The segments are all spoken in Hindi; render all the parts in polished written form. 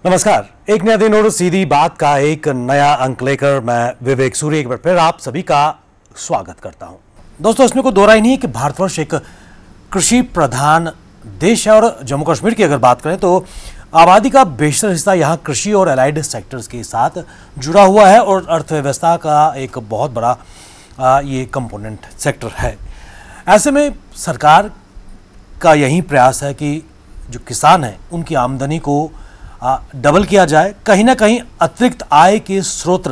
नमस्कार, एक नया दिन और सीधी बात का एक नया अंक लेकर मैं विवेक सूर्य एक बार फिर आप सभी का स्वागत करता हूं। दोस्तों, इसमें कोई दो राय नहीं है कि भारतवर्ष एक कृषि प्रधान देश है और जम्मू कश्मीर की अगर बात करें तो आबादी का बेशतर हिस्सा यहाँ कृषि और एलाइड सेक्टर्स के साथ जुड़ा हुआ है और अर्थव्यवस्था का एक बहुत बड़ा ये कंपोनेंट सेक्टर है। ऐसे में सरकार का यही प्रयास है कि जो किसान हैं उनकी आमदनी को डबल किया जाए, कहीं ना कहीं अतिरिक्त आय के स्रोत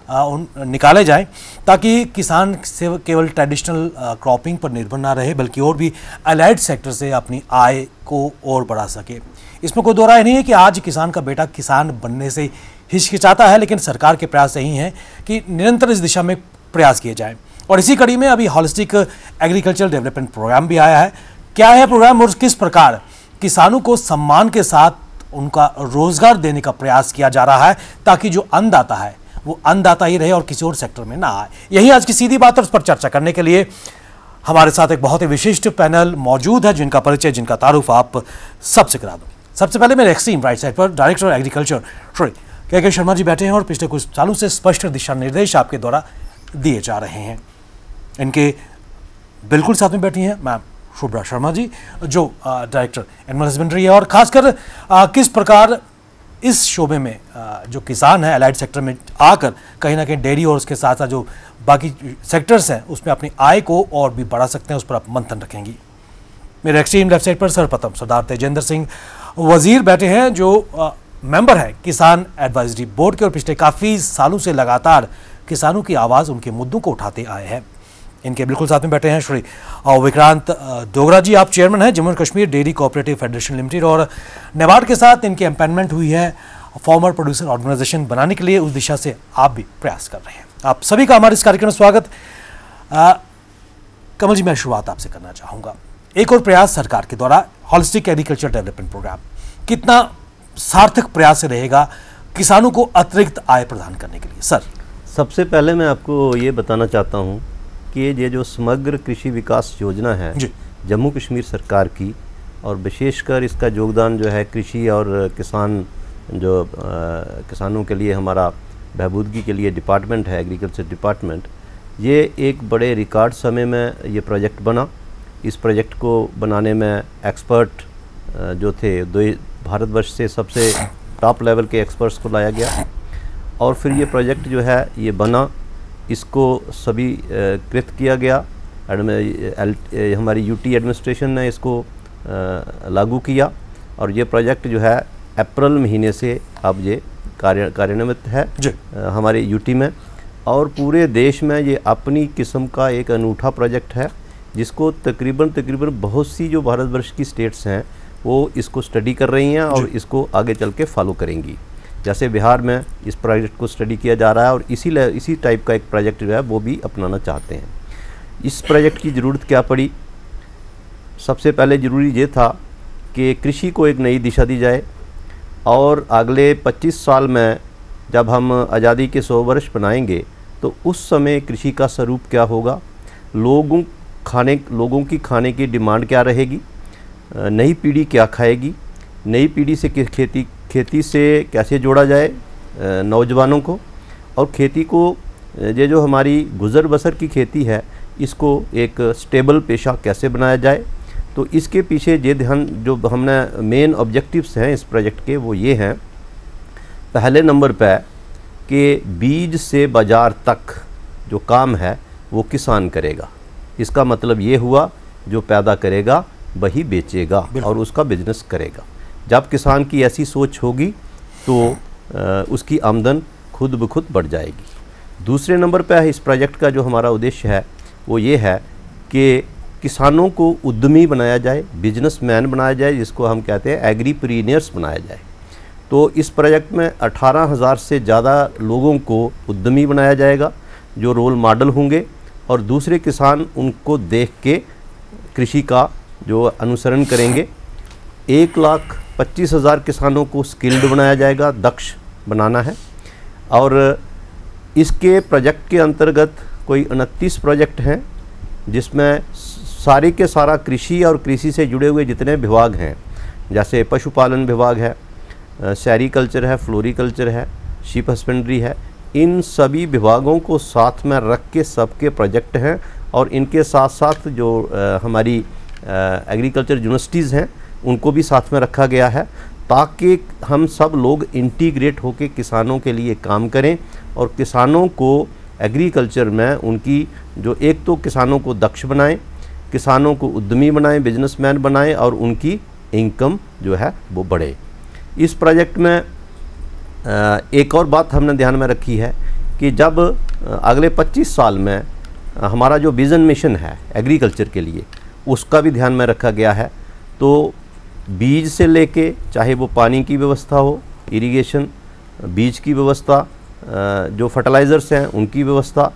निकाले जाएं ताकि किसान से केवल ट्रेडिशनल क्रॉपिंग पर निर्भर ना रहे बल्कि और भी अलाइड सेक्टर से अपनी आय को और बढ़ा सके। इसमें कोई दो राय नहीं है कि आज किसान का बेटा किसान बनने से हिचकिचाता है, लेकिन सरकार के प्रयास यही हैं कि निरंतर इस दिशा में प्रयास किए जाएं। और इसी कड़ी में अभी हॉलिस्टिक एग्रीकल्चर डेवलपमेंट प्रोग्राम भी आया है। क्या है प्रोग्राम और किस प्रकार किसानों को सम्मान के साथ उनका रोजगार देने का प्रयास किया जा रहा है ताकि जो अन्नदाता है वो अन्नदाता ही रहे और किसी और सेक्टर में ना आए। यही आज की सीधी बात, और उस पर चर्चा करने के लिए हमारे साथ एक बहुत ही विशिष्ट पैनल मौजूद है जिनका परिचय, जिनका तारुफ आप सबसे करा दूं। सबसे पहले मेरे एक्सट्रीम राइट साइड पर डायरेक्टर एग्रीकल्चर श्री के शर्मा जी बैठे हैं और पिछले कुछ सालों से स्पष्ट दिशा निर्देश आपके द्वारा दिए जा रहे हैं। इनके बिल्कुल साथ में बैठी हैं मैम शुभ्रा शर्मा जी, जो डायरेक्टर एनिमल हस्बेंड्री है, और खासकर किस प्रकार इस शोबे में जो किसान है एलाइड सेक्टर में आकर कहीं ना कहीं डेयरी और उसके साथ साथ जो बाकी सेक्टर्स हैं उसमें अपनी आय को और भी बढ़ा सकते हैं, उस पर आप मंथन रखेंगी। मेरे एक्सट्रीम लेफ्ट साइड पर सर्वप्रथम सरदार तेजेंद्र सिंह वजीर बैठे हैं, जो मेंबर है किसान एडवाइजरी बोर्ड के और पिछले काफ़ी सालों से लगातार किसानों की आवाज़, उनके मुद्दों को उठाते आए हैं। इनके बिल्कुल साथ में बैठे हैं श्री विक्रांत डोगरा जी, आप चेयरमैन हैं Jammu Kashmir dairy cooperative federation limited, और नेबार्ड के साथ इनकी एम्पैनमेंट हुई है फार्मर प्रोड्यूसर ऑर्गेनाइजेशन बनाने के लिए, उस दिशा से आप भी प्रयास कर रहे हैं। आप सभी का हमारे इस कार्यक्रम में स्वागत। कमल जी, मैं शुरुआत आपसे करना चाहूँगा। एक और प्रयास सरकार के द्वारा हॉलिस्टिक एग्रीकल्चर डेवलपमेंट प्रोग्राम कितना सार्थक प्रयास रहेगा किसानों को अतिरिक्त आय प्रदान करने के लिए? सर, सबसे पहले मैं आपको ये बताना चाहता हूँ कि ये जो समग्र कृषि विकास योजना है जम्मू कश्मीर सरकार की, और विशेषकर इसका योगदान जो है कृषि और किसानों के लिए हमारा बहबूदगी के लिए डिपार्टमेंट है, एग्रीकल्चर डिपार्टमेंट, ये एक बड़े रिकॉर्ड समय में ये प्रोजेक्ट बना। इस प्रोजेक्ट को बनाने में एक्सपर्ट जो थे, भारतवर्ष से सबसे टॉप लेवल के एक्सपर्ट्स को लाया गया, और फिर ये प्रोजेक्ट जो है ये बना, इसको सभी कृत किया गया। हमारी यूटी एडमिनिस्ट्रेशन ने इसको लागू किया, और ये प्रोजेक्ट जो है अप्रैल महीने से अब ये कार्यान्वित है हमारे यूटी में, और पूरे देश में ये अपनी किस्म का एक अनूठा प्रोजेक्ट है जिसको तकरीबन बहुत सी जो भारतवर्ष की स्टेट्स हैं वो इसको स्टडी कर रही हैं और इसको आगे चल के फॉलो करेंगी। जैसे बिहार में इस प्रोजेक्ट को स्टडी किया जा रहा है और इसी टाइप का एक प्रोजेक्ट जो है वो भी अपनाना चाहते हैं। इस प्रोजेक्ट की ज़रूरत क्या पड़ी? सबसे पहले ज़रूरी ये था कि कृषि को एक नई दिशा दी जाए, और अगले 25 साल में जब हम आज़ादी के 100 वर्ष बनाएंगे तो उस समय कृषि का स्वरूप क्या होगा, लोगों की खाने की डिमांड क्या रहेगी, नई पीढ़ी क्या खाएगी, नई पीढ़ी से खेती से कैसे जोड़ा जाए नौजवानों को, और खेती को ये जो हमारी गुज़र बसर की खेती है इसको एक स्टेबल पेशा कैसे बनाया जाए। तो इसके पीछे ये ध्यान, जो हमने मेन ऑब्जेक्टिव्स हैं इस प्रोजेक्ट के, वो ये हैं। पहले नंबर पे कि बीज से बाज़ार तक जो काम है वो किसान करेगा। इसका मतलब ये हुआ जो पैदा करेगा वही बेचेगा और उसका बिजनेस करेगा। जब किसान की ऐसी सोच होगी तो उसकी आमदन खुद ब खुद बढ़ जाएगी। दूसरे नंबर पर इस प्रोजेक्ट का जो हमारा उद्देश्य है वो ये है कि किसानों को उद्यमी बनाया जाए, बिजनेसमैन बनाया जाए, जिसको हम कहते हैं एग्रीप्रीनियर्स बनाया जाए। तो इस प्रोजेक्ट में 18,000 से ज़्यादा लोगों को उद्यमी बनाया जाएगा जो रोल मॉडल होंगे, और दूसरे किसान उनको देख के कृषि का जो अनुसरण करेंगे। 1,25,000 किसानों को स्किल्ड बनाया जाएगा, दक्ष बनाना है। और इसके प्रोजेक्ट के अंतर्गत कोई 29 प्रोजेक्ट हैं जिसमें सारे के सारा कृषि और कृषि से जुड़े हुए जितने विभाग हैं, जैसे पशुपालन विभाग है, सेरीकल्चर है, फ्लोरिकल्चर है, शीप हस्बेंड्री है, इन सभी विभागों को साथ में रख के सबके प्रोजेक्ट हैं। और इनके साथ साथ जो हमारी एग्रीकल्चर यूनिवर्सिटीज़ हैं उनको भी साथ में रखा गया है, ताकि हम सब लोग इंटीग्रेट होकर किसानों के लिए काम करें और किसानों को एग्रीकल्चर में उनकी जो एक तो किसानों को दक्ष बनाएं, किसानों को उद्यमी बनाएं, बिजनेसमैन बनाएं और उनकी इनकम जो है वो बढ़े। इस प्रोजेक्ट में एक और बात हमने ध्यान में रखी है कि जब अगले 25 साल में हमारा जो विज़न मिशन है एग्रीकल्चर के लिए उसका भी ध्यान में रखा गया है। तो बीज से लेके चाहे वो पानी की व्यवस्था हो, इरिगेशन, बीज की व्यवस्था, जो फर्टिलाइज़र्स हैं उनकी व्यवस्था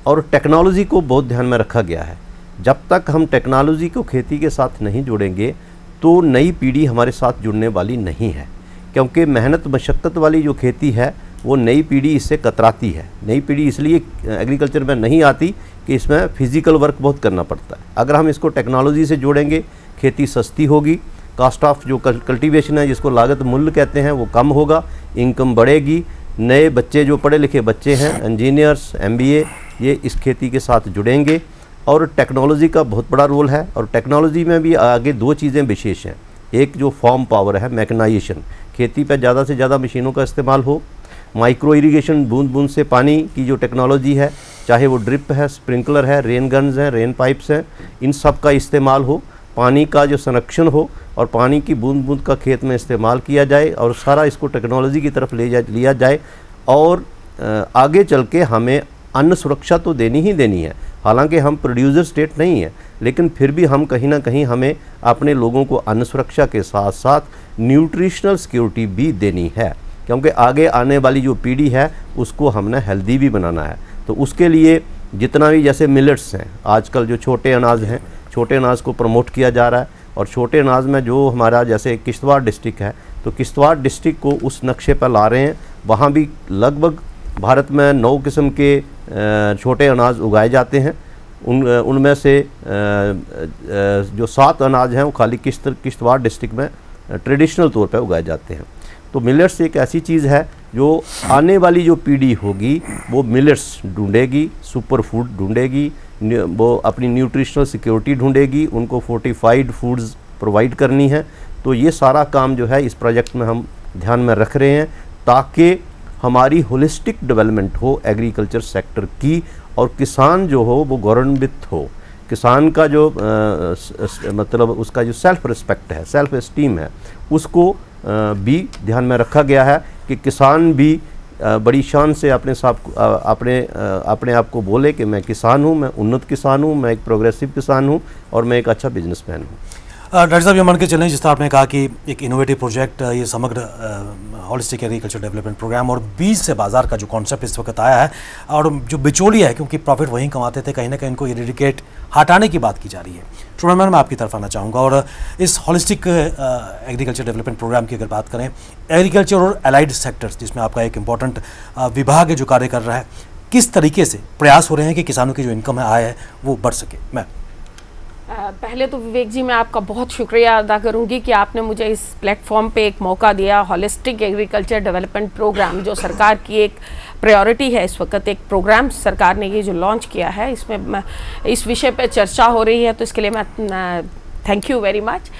और टेक्नोलॉजी को बहुत ध्यान में रखा गया है। जब तक हम टेक्नोलॉजी को खेती के साथ नहीं जोड़ेंगे तो नई पीढ़ी हमारे साथ जुड़ने वाली नहीं है, क्योंकि मेहनत मशक्क़त वाली जो खेती है वो नई पीढ़ी इससे कतराती है। नई पीढ़ी इसलिए एग्रीकल्चर में नहीं आती कि इसमें फ़िज़िकल वर्क बहुत करना पड़ता है। अगर हम इसको टेक्नोलॉजी से जोड़ेंगे, खेती सस्ती होगी, कास्ट ऑफ जो कल्टीवेशन है जिसको लागत मूल्य कहते हैं वो कम होगा, इनकम बढ़ेगी। नए बच्चे जो पढ़े लिखे बच्चे हैं, इंजीनियर्स, MBA, ये इस खेती के साथ जुड़ेंगे। और टेक्नोलॉजी का बहुत बड़ा रोल है। और टेक्नोलॉजी में भी आगे दो चीज़ें विशेष हैं। एक जो फार्म पावर है, मैकेनाइजेशन, खेती पर ज़्यादा से ज़्यादा मशीनों का इस्तेमाल हो। माइक्रो इरिगेशन, बूंद बूंद से पानी की जो टेक्नोलॉजी है, चाहे वो ड्रिप है, स्प्रिंकलर है, रेन गन्स हैं, रेन पाइप्स हैं, इन सब का इस्तेमाल हो। पानी का जो संरक्षण हो और पानी की बूंद बूंद का खेत में इस्तेमाल किया जाए और सारा इसको टेक्नोलॉजी की तरफ लिया जाए। और आगे चल के हमें अन्न सुरक्षा तो देनी ही देनी है। हालांकि हम प्रोड्यूसर स्टेट नहीं है, लेकिन फिर भी हम कहीं ना कहीं हमें अपने लोगों को अन्न सुरक्षा के साथ साथ न्यूट्रिशनल सिक्योरिटी भी देनी है, क्योंकि आगे आने वाली जो पीढ़ी है उसको हमने हेल्दी भी बनाना है। तो उसके लिए जितना भी जैसे मिलेट्स हैं, आजकल जो छोटे अनाज हैं, छोटे अनाज को प्रमोट किया जा रहा है। और छोटे अनाज में जो हमारा जैसे किश्तवाड़ डिस्ट्रिक्ट है, तो किश्तवाड़ डिस्ट्रिक्ट को उस नक्शे पर ला रहे हैं। वहाँ भी लगभग भारत में 9 किस्म के छोटे अनाज उगाए जाते हैं। उनमें से जो 7 अनाज हैं वो खाली किश्तवाड़ डिस्ट्रिक्ट में ट्रेडिशनल तौर पर उगाए जाते हैं। तो मिलेट्स एक ऐसी चीज़ है जो आने वाली जो पीढ़ी होगी वो मिलेट्स ढूंढेगी, सुपर फूड ढूंढेगी, वो अपनी न्यूट्रिशनल सिक्योरिटी ढूंढेगी, उनको फोर्टिफाइड फूड्स प्रोवाइड करनी है। तो ये सारा काम जो है इस प्रोजेक्ट में हम ध्यान में रख रहे हैं, ताकि हमारी होलिस्टिक डेवलपमेंट हो एग्रीकल्चर सेक्टर की और किसान जो हो वो गौरवान्वित हो। किसान का जो मतलब उसका जो सेल्फ रिस्पेक्ट है, सेल्फ एस्टीम है, उसको भी ध्यान में रखा गया है कि किसान भी बड़ी शान से अपने आप को बोले कि मैं किसान हूँ, मैं उन्नत किसान हूँ, मैं एक प्रोग्रेसिव किसान हूँ और मैं एक अच्छा बिजनेसमैन हूँ। डॉक्टर साहब, ये मान के चलें जिस तरह आपने कहा कि एक इनोवेटिव प्रोजेक्ट, ये समग्र हॉलिस्टिक एग्रीकल्चर डेवलपमेंट प्रोग्राम और बीज से बाजार का जो कॉन्सेप्ट इस वक्त आया है, और जो बिचौलिया है, क्योंकि प्रॉफिट वहीं कमाते थे, कहीं ना कहीं इनको इरेडिकेट हटाने की बात की जा रही है। स्टूडेंट मैं आपकी तरफ आना चाहूँगा और इस हॉलिस्टिक एग्रीकल्चर डेवलपमेंट प्रोग्राम की अगर बात करें, एग्रीकल्चर और एलाइड सेक्टर्स जिसमें आपका एक इम्पॉर्टेंट विभाग है जो कार्य कर रहा है, किस तरीके से प्रयास हो रहे हैं कि किसानों की जो इनकम है, आय है, वो बढ़ सके? मैं पहले तो विवेक जी मैं आपका बहुत शुक्रिया अदा करूंगी कि आपने मुझे इस प्लेटफॉर्म पे एक मौका दिया। हॉलिस्टिक एग्रीकल्चर डेवलपमेंट प्रोग्राम जो सरकार की एक प्रायोरिटी है इस वक्त, एक प्रोग्राम सरकार ने ये जो लॉन्च किया है, इसमें इस विषय पे चर्चा हो रही है, तो इसके लिए मैं थैंक यू वेरी मच।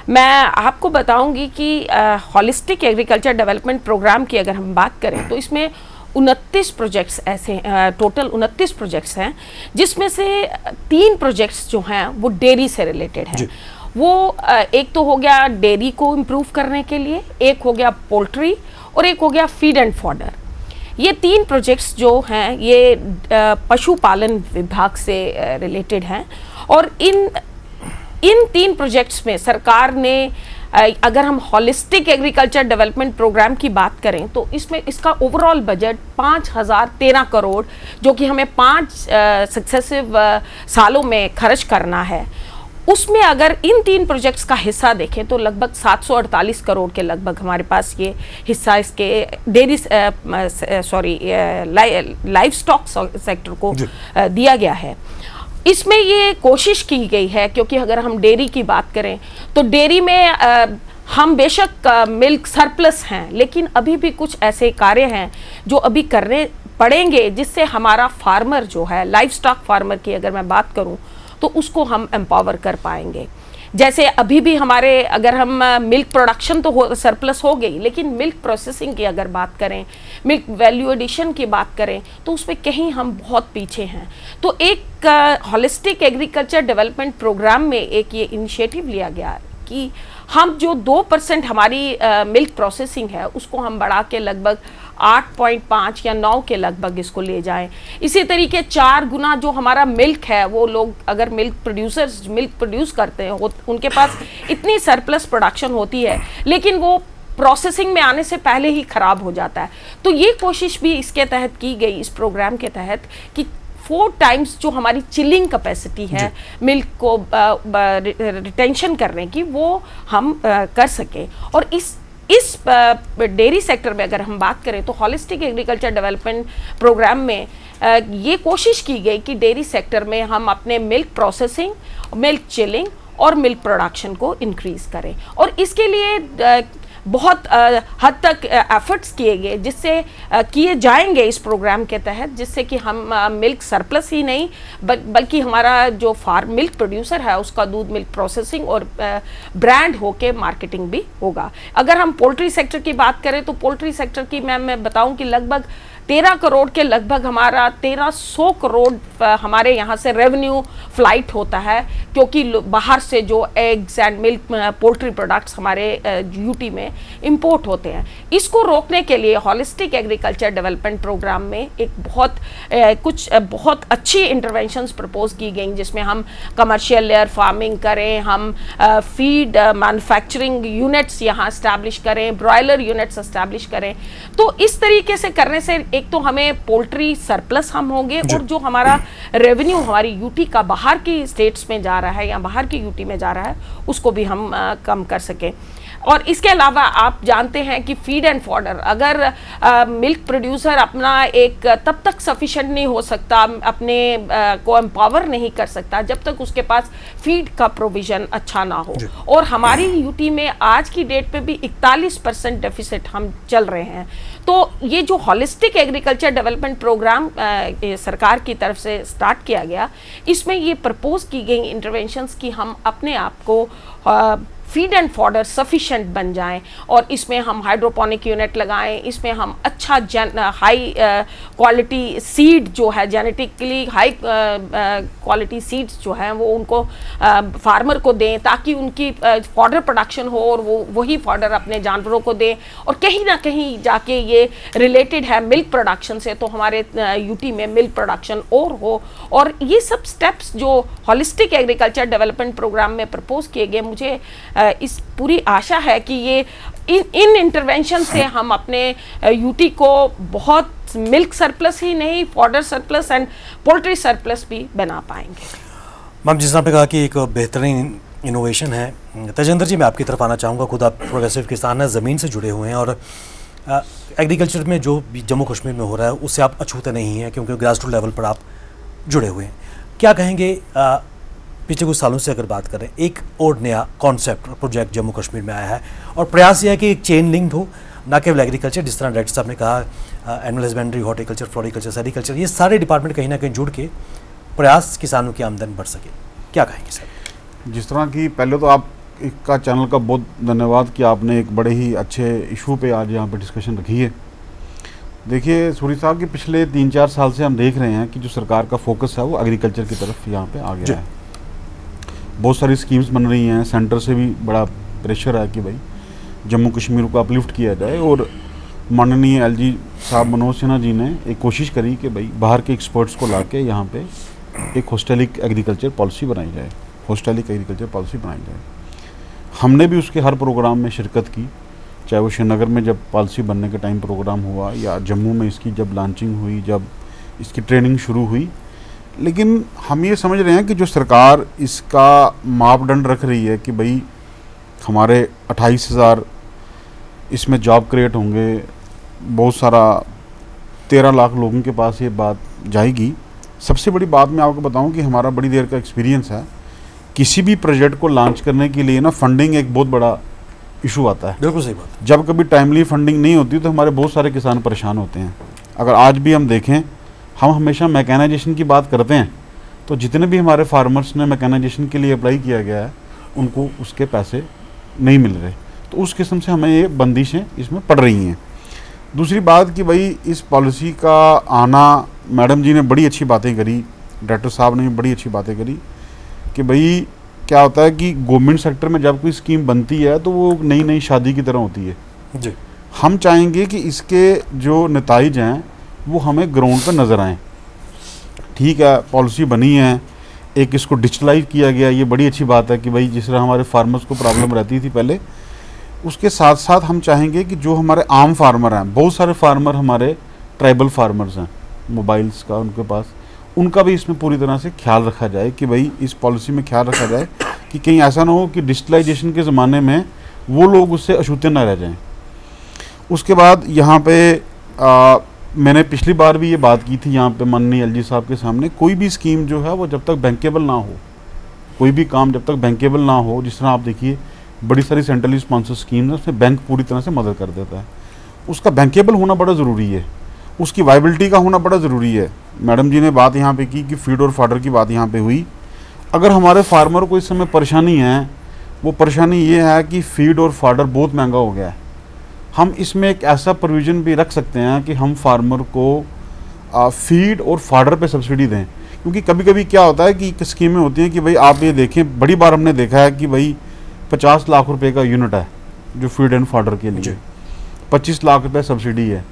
मैं आपको बताऊंगी कि हॉलिस्टिक एग्रीकल्चर डेवलपमेंट प्रोग्राम की अगर हम बात करें तो इसमें 29 प्रोजेक्ट्स ऐसे टोटल 29 प्रोजेक्ट्स हैं, जिसमें से 3 प्रोजेक्ट्स जो हैं वो डेयरी से रिलेटेड हैं। वो एक तो हो गया डेयरी को इम्प्रूव करने के लिए, एक हो गया पोल्ट्री और एक हो गया फीड एंड फॉडर। ये 3 प्रोजेक्ट्स जो हैं ये पशुपालन विभाग से रिलेटेड हैं। और इन 3 प्रोजेक्ट्स में सरकार ने, अगर हम हॉलिस्टिक एग्रीकल्चर डेवलपमेंट प्रोग्राम की बात करें तो इसमें इसका ओवरऑल बजट 5013 करोड़, जो कि हमें 5 सक्सेसिव सालों में खर्च करना है, उसमें अगर इन 3 प्रोजेक्ट्स का हिस्सा देखें तो लगभग 748 करोड़ के लगभग हमारे पास ये हिस्सा इसके डेयरी लाइव स्टॉक सेक्टर को दिया गया है। इसमें ये कोशिश की गई है, क्योंकि अगर हम डेयरी की बात करें तो डेयरी में हम बेशक मिल्क सरप्लस हैं, लेकिन अभी भी कुछ ऐसे कार्य हैं जो अभी करने पड़ेंगे जिससे हमारा फार्मर जो है, लाइव स्टॉक फार्मर की अगर मैं बात करूं तो उसको हम एम्पावर कर पाएंगे। जैसे अभी भी हमारे, अगर हम मिल्क प्रोडक्शन तो सरप्लस हो गई, लेकिन मिल्क प्रोसेसिंग की अगर बात करें, मिल्क वैल्यू एडिशन की बात करें, तो उसमें कहीं हम बहुत पीछे हैं। तो एक हॉलिस्टिक एग्रीकल्चर डेवलपमेंट प्रोग्राम में एक ये इनिशिएटिव लिया गया कि हम जो 2% हमारी मिल्क प्रोसेसिंग है उसको हम बढ़ा के लगभग 8.5 या 9 के लगभग इसको ले जाएं। इसी तरीके 4 गुना जो हमारा मिल्क है, वो लोग अगर मिल्क प्रोड्यूसर्स मिल्क प्रोड्यूस करते हैं, उनके पास इतनी सरप्लस प्रोडक्शन होती है, लेकिन वो प्रोसेसिंग में आने से पहले ही खराब हो जाता है। तो ये कोशिश भी इसके तहत की गई, इस प्रोग्राम के तहत, कि 4 टाइम्स जो हमारी चिलिंग कैपेसिटी है मिल्क को रिटेंशन करने की, वो हम कर सकें। और इस डेयरी सेक्टर में अगर हम बात करें तो हॉलिस्टिक एग्रीकल्चर डेवलपमेंट प्रोग्राम में ये कोशिश की गई कि डेयरी सेक्टर में हम अपने मिल्क प्रोसेसिंग, मिल्क चिलिंग और मिल्क प्रोडक्शन को इंक्रीज करें। और इसके लिए बहुत हद तक एफर्ट्स किए गए, जिससे किए जाएंगे इस प्रोग्राम के तहत, जिससे कि हम मिल्क सरप्लस ही नहीं बल्कि हमारा जो मिल्क प्रोड्यूसर है उसका दूध मिल्क प्रोसेसिंग और ब्रांड होके मार्केटिंग भी होगा। अगर हम पोल्ट्री सेक्टर की बात करें तो पोल्ट्री सेक्टर की मैं बताऊं कि लगभग 13 करोड़ के लगभग हमारा 1300 करोड़ हमारे यहाँ से रेवेन्यू फ्लाइट होता है, क्योंकि बाहर से जो eggs and milk poultry products हमारे यूटी में इंपोर्ट होते हैं। इसको रोकने के लिए हॉलिस्टिक एग्रीकल्चर डेवलपमेंट प्रोग्राम में एक बहुत अच्छी इंटरवेंशंस प्रपोज की गई, जिसमें हम कमर्शियल लेयर फार्मिंग करें, हम फीड मैन्युफैक्चरिंग यूनिट्स यहाँ इस्टेब्लिश करें, ब्रॉयलर यूनिट्स इस्टेब्लिश करें। तो इस तरीके से करने से एक तो हमें पोल्ट्री सरप्लस हम होंगे, और जो हमारा रेवेन्यू हमारी यूटी का बाहर की स्टेट्स में जा रहा है या बाहर की यूटी में जा रहा है, उसको भी हम कम कर सकें। और इसके अलावा आप जानते हैं कि फीड एंड फॉडर, अगर मिल्क प्रोड्यूसर अपना एक तब तक सफिशिएंट नहीं हो सकता, अपने को एम्पावर नहीं कर सकता जब तक उसके पास फीड का प्रोविजन अच्छा ना हो। और हमारी यूटी में आज की डेट पे भी 41% डेफिसिट हम चल रहे हैं। तो ये जो हॉलिस्टिक एग्रीकल्चर डेवलपमेंट प्रोग्राम सरकार की तरफ से स्टार्ट किया गया, इसमें ये प्रपोज की गई इंटरवेंशंस कि हम अपने आप को फीड एंड फॉडर सफिशिएंट बन जाएं, और इसमें हम हाइड्रोपोनिक यूनिट लगाएं, इसमें हम अच्छा हाई क्वालिटी सीड जो है, जेनेटिकली हाई क्वालिटी सीड्स जो हैं वो उनको फार्मर को दें, ताकि उनकी फॉडर प्रोडक्शन हो और वो वही फॉडर अपने जानवरों को दें। और कहीं ना कहीं जाके ये रिलेटेड है मिल्क प्रोडक्शन से, तो हमारे यूटी में मिल्क प्रोडक्शन और हो। और ये सब स्टेप्स जो हॉलिस्टिक एग्रीकल्चर डेवलपमेंट प्रोग्राम में प्रपोज किए गए, मुझे इस पूरी आशा है कि ये इन इंटरवेंशन से हम अपने यूटी को बहुत मिल्क सरप्लस ही नहीं, fodder surplus and poultry surplus भी बना पाएंगे। मैम, जिस आपने कहा कि एक बेहतरीन इनोवेशन है, तेजेंद्र जी मैं आपकी तरफ आना चाहूँगा। खुद आप प्रोग्रेसिव किसान हैं, ज़मीन से जुड़े हुए हैं, और एग्रीकल्चर में जो भी जम्मू कश्मीर में हो रहा है उससे आप अछूते नहीं हैं, क्योंकि ग्रास रूट लेवल पर आप जुड़े हुए हैं। क्या कहेंगे, पिछले कुछ सालों से अगर बात करें, एक और नया कॉन्सेप्ट प्रोजेक्ट जम्मू कश्मीर में आया है, और प्रयास यह है कि एक चेन लिंक हो, ना केवल एग्रीकल्चर, जिस तरह डायरेक्टर साहब ने कहा, animal husbandry, horticulture, floriculture, sericulture, ये सारे डिपार्टमेंट कहीं ना कहीं जुड़ के प्रयास किसानों की आमदनी बढ़ सके। क्या कहेंगे सर? जिस तरह की, पहले तो आप का चैनल का बहुत धन्यवाद कि आपने एक बड़े ही अच्छे इशू पे आज यहाँ पे डिस्कशन रखी है। देखिए सूरी साहब कि पिछले 3-4 साल से हम देख रहे हैं कि जो सरकार का फोकस है वो एग्रीकल्चर की तरफ यहाँ पे आ गया है। बहुत सारी स्कीम्स बन रही हैं, सेंटर से भी बड़ा प्रेशर है कि भाई जम्मू कश्मीर को अपलिफ्ट किया जाए, और माननीय एलजी साहब मनोज सिन्हा जी ने एक कोशिश करी कि भाई बाहर के एक्सपर्ट्स को ला के यहाँ पे एक होस्टेलिक एग्रीकल्चर पॉलिसी बनाई जाए, होस्टेलिक एग्रीकल्चर पॉलिसी बनाई जाए। हमने भी उसके हर प्रोग्राम में शिरकत की, चाहे वो श्रीनगर में जब पॉलिसी बनने के टाइम प्रोग्राम हुआ, या जम्मू में इसकी जब लॉन्चिंग हुई, जब इसकी ट्रेनिंग शुरू हुई। लेकिन हम ये समझ रहे हैं कि जो सरकार इसका मापदंड रख रही है कि भाई हमारे 28,000 इसमें जॉब क्रिएट होंगे, बहुत सारा 13 लाख लोगों के पास ये बात जाएगी। सबसे बड़ी बात मैं आपको बताऊं कि हमारा बड़ी देर का एक्सपीरियंस है, किसी भी प्रोजेक्ट को लॉन्च करने के लिए ना फंडिंग एक बहुत बड़ा इशू आता है। बिल्कुल सही बात। जब कभी टाइमली फंडिंग नहीं होती तो हमारे बहुत सारे किसान परेशान होते हैं। अगर आज भी हम देखें, हम हमेशा मैकेनाइजेशन की बात करते हैं, तो जितने भी हमारे फार्मर्स ने मैकेनाइजेशन के लिए अप्लाई किया गया है उनको उसके पैसे नहीं मिल रहे। तो उस किस्म से हमें ये बंदिशें इसमें पड़ रही हैं। दूसरी बात कि भाई इस पॉलिसी का आना, मैडम जी ने बड़ी अच्छी बातें करी, डायरेक्टर साहब ने भी बड़ी अच्छी बातें करी कि भाई क्या होता है कि गवर्नमेंट सेक्टर में जब कोई स्कीम बनती है तो वो नई नई शादी की तरह होती है जी। हम चाहेंगे कि इसके जो नताइज हैं वो हमें ग्राउंड पर नज़र आएँ। ठीक है, पॉलिसी बनी है, एक इसको डिजिटलाइज किया गया, ये बड़ी अच्छी बात है कि भाई जिस तरह हमारे फार्मर्स को प्रॉब्लम रहती थी पहले, उसके साथ साथ हम चाहेंगे कि जो हमारे आम फार्मर हैं, बहुत सारे फार्मर हमारे ट्राइबल फार्मर्स हैं, मोबाइल्स का उनके पास, उनका भी इसमें पूरी तरह से ख्याल रखा जाए कि भाई इस पॉलिसी में ख्याल रखा जाए कि कहीं ऐसा ना हो कि डिजिटलाइजेशन के ज़माने में वो लोग उससे अछूते ना रह जाएं। उसके बाद यहाँ पे मैंने पिछली बार भी ये बात की थी यहाँ पे माननीय एलजी साहब के सामने, कोई भी स्कीम जो है वो जब तक बैंकेबल ना हो, कोई भी काम जब तक बैंकेबल ना हो, जिस तरह आप देखिए बड़ी सारी सेंट्रली स्पॉन्सर स्कीम है उसमें बैंक पूरी तरह से मदद कर देता है, उसका बैंकेबल होना बड़ा ज़रूरी है, उसकी वाइबिलिटी का होना बड़ा ज़रूरी है। मैडम जी ने बात यहाँ पे की कि फीड और फॉडर की बात यहाँ पे हुई। अगर हमारे फार्मर को इस समय परेशानी है, वो परेशानी ये है कि फीड और फॉडर बहुत महंगा हो गया है। हम इसमें एक ऐसा प्रोविज़न भी रख सकते हैं कि हम फार्मर को फीड और फॉडर पे सब्सिडी दें, क्योंकि कभी कभी क्या होता है कि स्कीमें होती हैं कि भाई आप ये देखें, बड़ी बार हमने देखा है कि भाई 50 लाख रुपए का यूनिट है जो फीड एंड फॉडर के लिए, 25 लाख रुपए सब्सिडी है,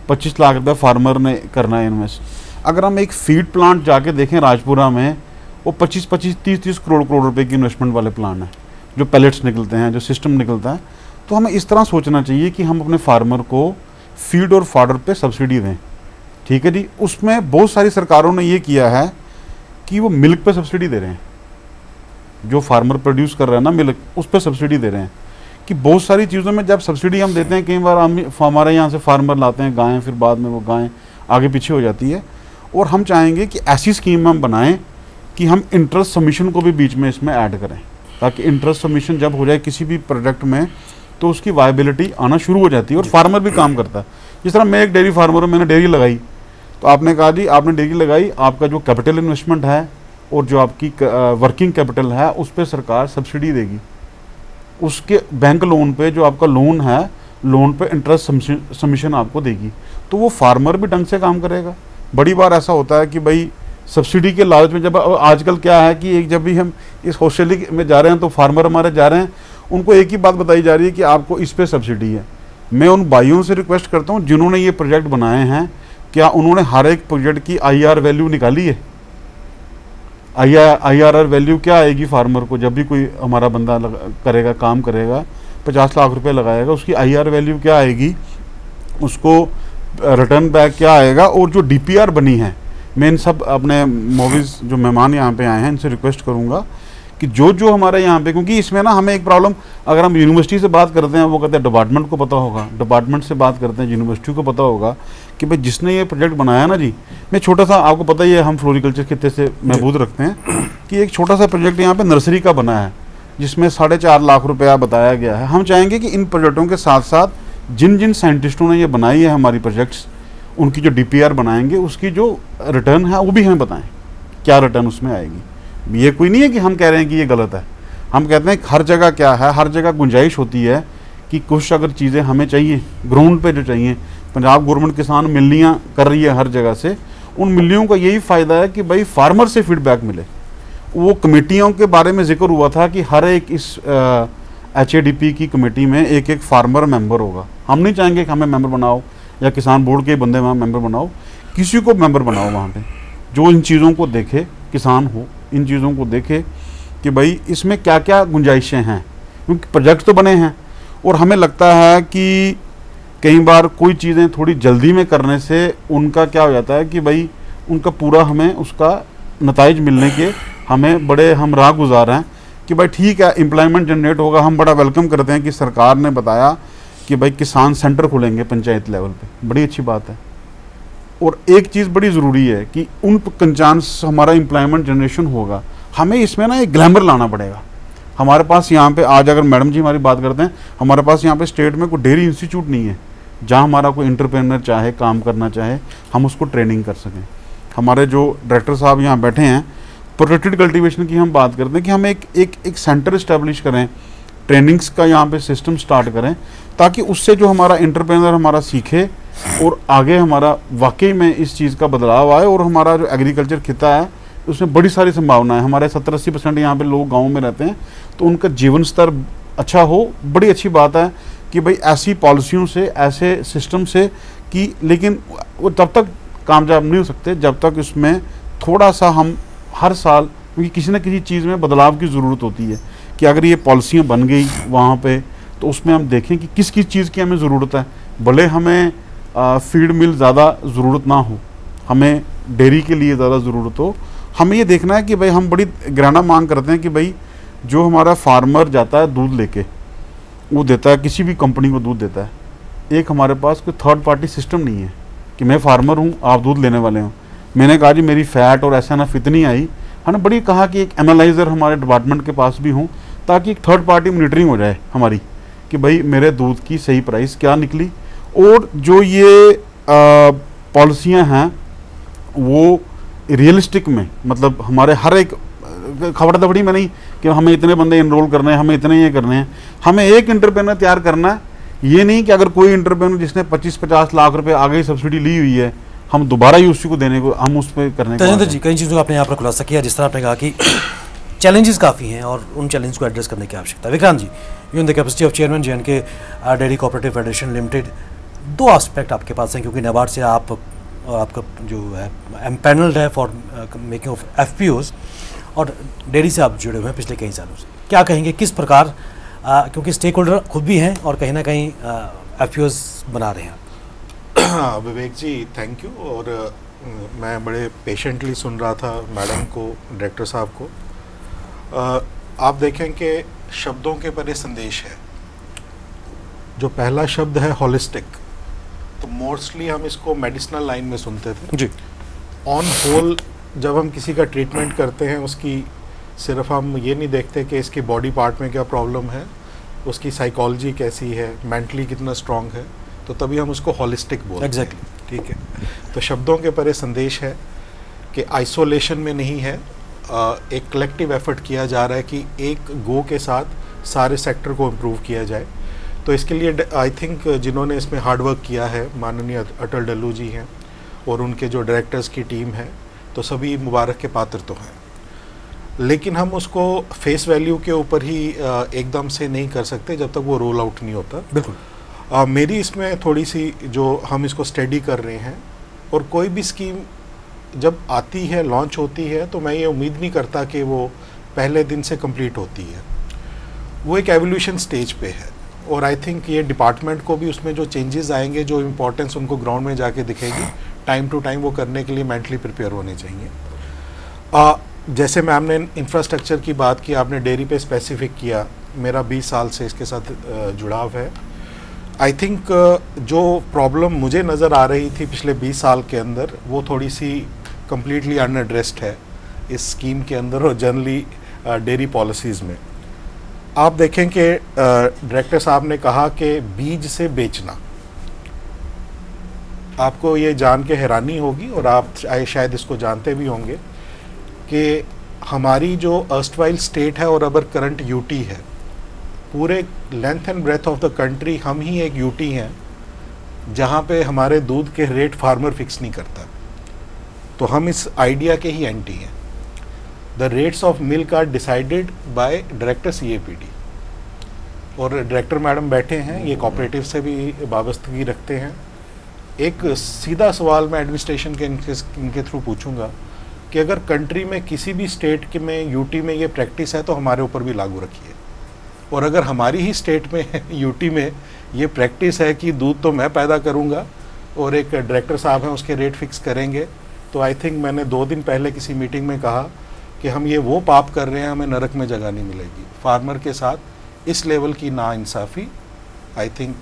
25 लाख रुपए फार्मर ने करना है इन्वेस्ट। अगर हम एक फीड प्लांट जाके देखें राजपुरा में, वो 25-25, 30-30 करोड़ रुपए की इन्वेस्टमेंट वाले प्लान है, जो पैलेट्स निकलते हैं, जो सिस्टम निकलता है। तो हमें इस तरह सोचना चाहिए कि हम अपने फार्मर को फीड और फॉडर पे सब्सिडी दें। ठीक है जी। उसमें बहुत सारी सरकारों ने ये किया है कि वो मिल्क पे सब्सिडी दे रहे हैं, जो फार्मर प्रोड्यूस कर रहे हैं ना मिल्क, उस पर सब्सिडी दे रहे हैं। कि बहुत सारी चीज़ों में जब सब्सिडी हम देते हैं, कई बार हम हमारे यहाँ से फार्मर लाते हैं गायें, फिर बाद में वो गायें आगे पीछे हो जाती है। और हम चाहेंगे कि ऐसी स्कीम हम बनाएं कि हम इंटरेस्ट सबमिशन को भी बीच में इसमें ऐड करें, ताकि इंटरेस्ट सबमिशन जब हो जाए किसी भी प्रोडक्ट में तो उसकी वायबिलिटी आना शुरू हो जाती है और फार्मर भी काम करता है। जिस तरह मैं एक डेयरी फार्मर हूँ, मैंने डेयरी लगाई, तो आपने कहा जी आपने डेयरी लगाई, आपका जो कैपिटल इन्वेस्टमेंट है और जो आपकी वर्किंग कैपिटल है उस पर सरकार सब्सिडी देगी। उसके बैंक लोन पे जो आपका लोन है, लोन पे इंटरेस्ट सबमिशन आपको देगी, तो वो फार्मर भी ढंग से काम करेगा। बड़ी बार ऐसा होता है कि भाई सब्सिडी के लालच में, जब आजकल क्या है कि एक जब भी हम इस हॉस्टली में जा रहे हैं तो फार्मर हमारे जा रहे हैं, उनको एक ही बात बताई जा रही है कि आपको इस पे सब्सिडी है। मैं उन भाइयों से रिक्वेस्ट करता हूँ जिन्होंने ये प्रोजेक्ट बनाए हैं, क्या उन्होंने हर एक प्रोजेक्ट की IRR वैल्यू निकाली है? IRR वैल्यू क्या आएगी फार्मर को जब भी कोई हमारा बंदा करेगा, काम करेगा, 50 लाख रुपए लगाएगा, उसकी IRR वैल्यू क्या आएगी, उसको रिटर्न बैक क्या आएगा? और जो DPR बनी है, मैं इन सब अपने मूवीज़ जो मेहमान यहाँ पे आए हैं इनसे रिक्वेस्ट करूँगा कि जो जो हमारे यहाँ पे, क्योंकि इसमें ना हमें एक प्रॉब्लम, अगर हम यूनिवर्सिटी से बात करते हैं वो कहते हैं डिपार्टमेंट को पता होगा, डिपार्टमेंट से बात करते हैं यूनिवर्सिटी को पता होगा कि भाई जिसने ये प्रोजेक्ट बनाया ना जी, मैं छोटा सा, आपको पता ही है हम फ्लोरिकल्चर खित्ते से महबूद रखते हैं कि एक छोटा सा प्रोजेक्ट यहाँ पे नर्सरी का बना है जिसमें 4.5 लाख रुपया बताया गया है। हम चाहेंगे कि इन प्रोजेक्टों के साथ साथ जिन जिन साइंटिस्टों ने ये बनाई है हमारी प्रोजेक्ट्स, उनकी जो DPR बनाएंगे उसकी जो रिटर्न है वो भी हमें बताएं, क्या रिटर्न उसमें आएगी। ये कोई नहीं है कि हम कह रहे हैं कि ये गलत है, हम कहते हैं कि हर जगह क्या है, हर जगह गुंजाइश होती है कि कुछ अगर चीज़ें हमें चाहिए ग्राउंड पे जो चाहिए, पंजाब गवर्नमेंट किसान मिलनियाँ कर रही है हर जगह से, उन मिलनियों का यही फ़ायदा है कि भाई फार्मर से फीडबैक मिले। वो कमेटियों के बारे में जिक्र हुआ था कि हर एक इस HADP की कमेटी में एक एक फार्मर मेंबर होगा। हम नहीं चाहेंगे कि हमें मेंबर बनाओ या किसान बोर्ड के बंदे वहाँ मेंबर बनाओ, किसी को मेंबर बनाओ वहाँ पे जो इन चीज़ों को देखे, किसान हो, इन चीज़ों को देखे कि भाई इसमें क्या क्या गुंजाइशें हैं, क्योंकि प्रोजेक्ट तो बने हैं। और हमें लगता है कि कई बार कोई चीज़ें थोड़ी जल्दी में करने से उनका क्या हो जाता है कि भाई उनका पूरा हमें उसका नताइज मिलने के हमें बड़े हम राह गुजार हैं कि भाई ठीक है एम्प्लॉयमेंट जनरेट होगा। हम बड़ा वेलकम करते हैं कि सरकार ने बताया कि भाई किसान सेंटर खुलेंगे पंचायत लेवल पे, बड़ी अच्छी बात है। और एक चीज़ बड़ी ज़रूरी है कि उन कंचान हमारा एम्प्लॉयमेंट जनरेशन होगा, हमें इसमें ना एक ग्लैमर लाना पड़ेगा। हमारे पास यहाँ पे आज अगर मैडम जी हमारी बात करते हैं, हमारे पास यहाँ पे स्टेट में कोई डेयरी इंस्टीट्यूट नहीं है जहाँ हमारा कोई इंटरप्रेन्योर चाहे काम करना चाहे हम उसको ट्रेनिंग कर सकें। हमारे जो डायरेक्टर साहब यहाँ बैठे हैं, प्रोटेक्टेड कल्टीवेशन की हम बात करते हैं कि हम एक सेंटर इस्टेब्लिश करें, ट्रेनिंग्स का यहाँ पे सिस्टम स्टार्ट करें, ताकि उससे जो हमारा इंटरप्रेन्योर हमारा सीखे और आगे हमारा वाकई में इस चीज़ का बदलाव आए और हमारा जो एग्रीकल्चर खिता है उसमें बड़ी सारी संभावनाएं। हमारे 70-80% यहाँ पे लोग गाँव में रहते हैं, तो उनका जीवन स्तर अच्छा हो, बड़ी अच्छी बात है कि भाई ऐसी पॉलिसियों से, ऐसे सिस्टम से कि, लेकिन वो तब तक कामयाब नहीं हो सकते जब तक इसमें थोड़ा सा हम हर साल, क्योंकि किसी न किसी चीज़ में बदलाव की ज़रूरत होती है कि अगर ये पॉलिसियाँ बन गई वहाँ पे, तो उसमें हम देखें कि किस किस चीज़ की हमें ज़रूरत है। भले हमें फीड मिल ज़्यादा ज़रूरत ना हो, हमें डेयरी के लिए ज़्यादा ज़रूरत हो, हमें ये देखना है कि भाई हम बड़ी घराना मांग करते हैं कि भाई जो हमारा फार्मर जाता है दूध लेके, वो देता है किसी भी कंपनी को दूध देता है, एक हमारे पास कोई थर्ड पार्टी सिस्टम नहीं है कि मैं फार्मर हूँ, आप दूध लेने वाले हो। मैंने कहा जी मेरी फैट और SNF इतनी आई, हमने बड़ी कहा कि एक एनालाइज़र हमारे डिपार्टमेंट के पास भी हों, ताकि एक थर्ड पार्टी मॉनिटरिंग हो जाए हमारी कि भाई मेरे दूध की सही प्राइस क्या निकली। और जो ये पॉलिसियाँ हैं वो रियलिस्टिक में, मतलब हमारे हर एक खबर दबड़ी में नहीं कि हमें इतने बंदे इनरोल करने हैं, हमें इतने ये करने हैं, हमें एक इंटरप्रेन्योर तैयार करना है। ये नहीं कि अगर कोई इंटरप्रेन्योर जिसने 25-50 लाख रुपए आगे ही सब्सिडी ली हुई है, हम दोबारा ही उसी को देने को, हम उस पर करने तजिंदर जी, कई चीज़ों का आपने यहाँ पर खुलासा किया, जिस तरह आपने कहा कि चैलेंजेस काफ़ी हैं और उन चैलेंज को एड्रेस करने की आवश्यकता है। Vikrant ji, you in the capacity of chairman JNK dairy cooperative federation limited, दो एस्पेक्ट आपके पास हैं, क्योंकि नाबार्ड से आप और आपका जो है एम्पैनल्ड है फॉर मेकिंग ऑफ FPOs, और डेयरी से आप जुड़े हुए हैं पिछले कई सालों से। क्या कहेंगे किस प्रकार, क्योंकि स्टेक होल्डर खुद भी हैं और कहीं ना कहीं FPOs बना रहे हैं। विवेक जी, थैंक यू। और मैं बड़े पेशेंटली सुन रहा था मैडम को, डायरेक्टर साहब को। आप देखें कि शब्दों के परे संदेश है। जो पहला शब्द है हॉलिस्टिक, तो मोस्टली हम इसको मेडिसिनल लाइन में सुनते थे जी। ऑन होल जब हम किसी का ट्रीटमेंट करते हैं, उसकी सिर्फ हम ये नहीं देखते कि इसकी बॉडी पार्ट में क्या प्रॉब्लम है, उसकी साइकोलॉजी कैसी है, मेंटली कितना स्ट्रांग है, तो तभी हम उसको हॉलिस्टिक बोलते हैं। एग्जैक्टली, ठीक है। तो शब्दों के परे संदेश है कि आइसोलेशन में नहीं है, एक कलेक्टिव एफर्ट किया जा रहा है कि एक गो के साथ सारे सेक्टर को इम्प्रूव किया जाए। तो इसके लिए आई थिंक जिन्होंने इसमें हार्ड वर्क किया है, माननीय अटल डल्लू जी हैं और उनके जो डायरेक्टर्स की टीम है, तो सभी मुबारक के पात्र तो हैं। लेकिन हम उसको फेस वैल्यू के ऊपर ही एकदम से नहीं कर सकते जब तक वो रोल आउट नहीं होता। बिल्कुल। मेरी इसमें थोड़ी सी जो हम इसको स्टडी कर रहे हैं, और कोई भी स्कीम जब आती है, लॉन्च होती है, तो मैं ये उम्मीद नहीं करता कि वो पहले दिन से कंप्लीट होती है। वो एक एवोल्यूशन स्टेज पे है, और आई थिंक ये डिपार्टमेंट को भी उसमें जो चेंजेस आएंगे, जो इम्पोर्टेंस उनको ग्राउंड में जाके दिखेगी, टाइम टू टाइम वो करने के लिए मेंटली प्रिपेयर होने चाहिए। जैसे मैम ने इंफ्रास्ट्रक्चर की बात की, आपने डेयरी पे स्पेसिफिक किया, मेरा 20 साल से इसके साथ जुड़ाव है। आई थिंक जो प्रॉब्लम मुझे नज़र आ रही थी पिछले 20 साल के अंदर, वो थोड़ी सी कम्प्लीटली अनएड्रेस्ड है इस स्कीम के अंदर और जनरली डेयरी पॉलिसीज़ में। आप देखें कि डायरेक्टर साहब ने कहा कि बीज से बेचना, आपको ये जान के हैरानी होगी और आप शायद इसको जानते भी होंगे कि हमारी जो अर्स्टवाइल स्टेट है और अब करंट यूटी है, पूरे length and breadth of the country हम ही एक यूटी हैं जहाँ पे हमारे दूध के रेट फार्मर फिक्स नहीं करता। तो हम इस आइडिया के ही एंटी हैं। The rates of milk are decided by director CAPD, और डायरेक्टर मैडम बैठे हैं, ये कोऑपरेटिव से भी वाबस्तगी रखते हैं। एक सीधा सवाल मैं एडमिनिस्ट्रेशन के इनके थ्रू पूछूंगा कि अगर कंट्री में किसी भी स्टेट के में यूटी में ये प्रैक्टिस है, तो हमारे ऊपर भी लागू रखिए। और अगर हमारी ही स्टेट में यूटी में ये प्रैक्टिस है कि दूध तो मैं पैदा करूंगा और एक डायरेक्टर साहब हैं उसके रेट फिक्स करेंगे, तो आई थिंक मैंने 2 दिन पहले किसी मीटिंग में कहा कि हम ये वो पाप कर रहे हैं, हमें नरक में जगह नहीं मिलेगी। फार्मर के साथ इस लेवल की नाइंसाफ़ी आई थिंक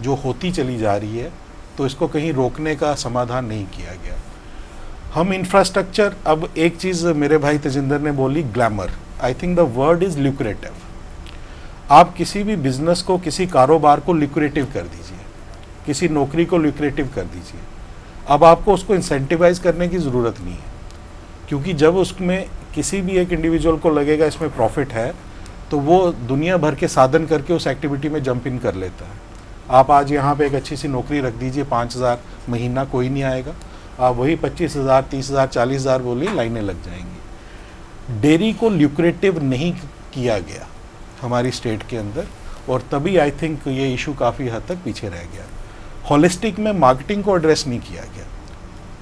जो होती चली जा रही है, तो इसको कहीं रोकने का समाधान नहीं किया गया। हम इंफ्रास्ट्रक्चर, अब एक चीज़ मेरे भाई तजिंदर ने बोली, glamour. I think the word is lucrative. आप किसी भी बिजनेस को, किसी कारोबार को लिक्रेटिव कर दीजिए, किसी नौकरी को लिक्रेटिव कर दीजिए। अब आपको उसको इंसेंटिवाइज करने की ज़रूरत नहीं है, क्योंकि जब उसमें किसी भी एक इंडिविजुअल को लगेगा इसमें प्रॉफिट है, तो वो दुनिया भर के साधन करके उस एक्टिविटी में जंप इन कर लेता है। आप आज यहाँ पे एक अच्छी सी नौकरी रख दीजिए, 5,000 महीना, कोई नहीं आएगा। आप वही 25,000, 30,000, 40,000 बोलिए, लाइनें लग जाएंगी। डेयरी को ल्यूक्रेटिव नहीं किया गया हमारी स्टेट के अंदर, और तभी आई थिंक ये इशू काफ़ी हद तक पीछे रह गया। हॉलिस्टिक में मार्केटिंग को एड्रेस नहीं किया गया।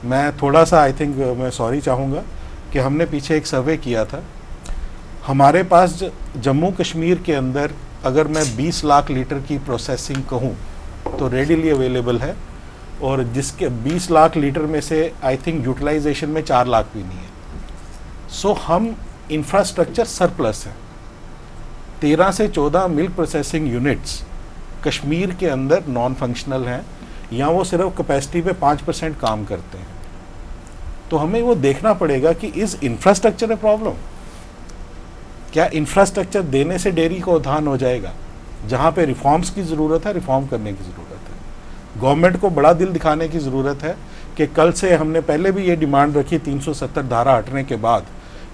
मैं थोड़ा सा आई थिंक मैं सॉरी चाहूँगा कि हमने पीछे एक सर्वे किया था। हमारे पास जम्मू कश्मीर के अंदर अगर मैं 20 लाख लीटर की प्रोसेसिंग कहूँ तो रेडीली अवेलेबल है, और जिसके 20 लाख लीटर में से आई थिंक यूटिलाइजेशन में 4 लाख भी नहीं है। सो हम इंफ्रास्ट्रक्चर सरप्लस है। 13 से 14 मिल्क प्रोसेसिंग यूनिट्स कश्मीर के अंदर नॉन फंक्शनल हैं, या वो सिर्फ कैपेसिटी पे 5% काम करते हैं। तो हमें वो देखना पड़ेगा कि इस इंफ्रास्ट्रक्चर ए प्रॉब्लम, क्या इंफ्रास्ट्रक्चर देने से डेयरी का उद्धान हो जाएगा? जहाँ पे रिफॉर्म्स की ज़रूरत है, रिफॉर्म करने की ज़रूरत है। गवर्नमेंट को बड़ा दिल दिखाने की ज़रूरत है कि कल से हमने पहले भी ये डिमांड रखी 370 धारा हटने के बाद,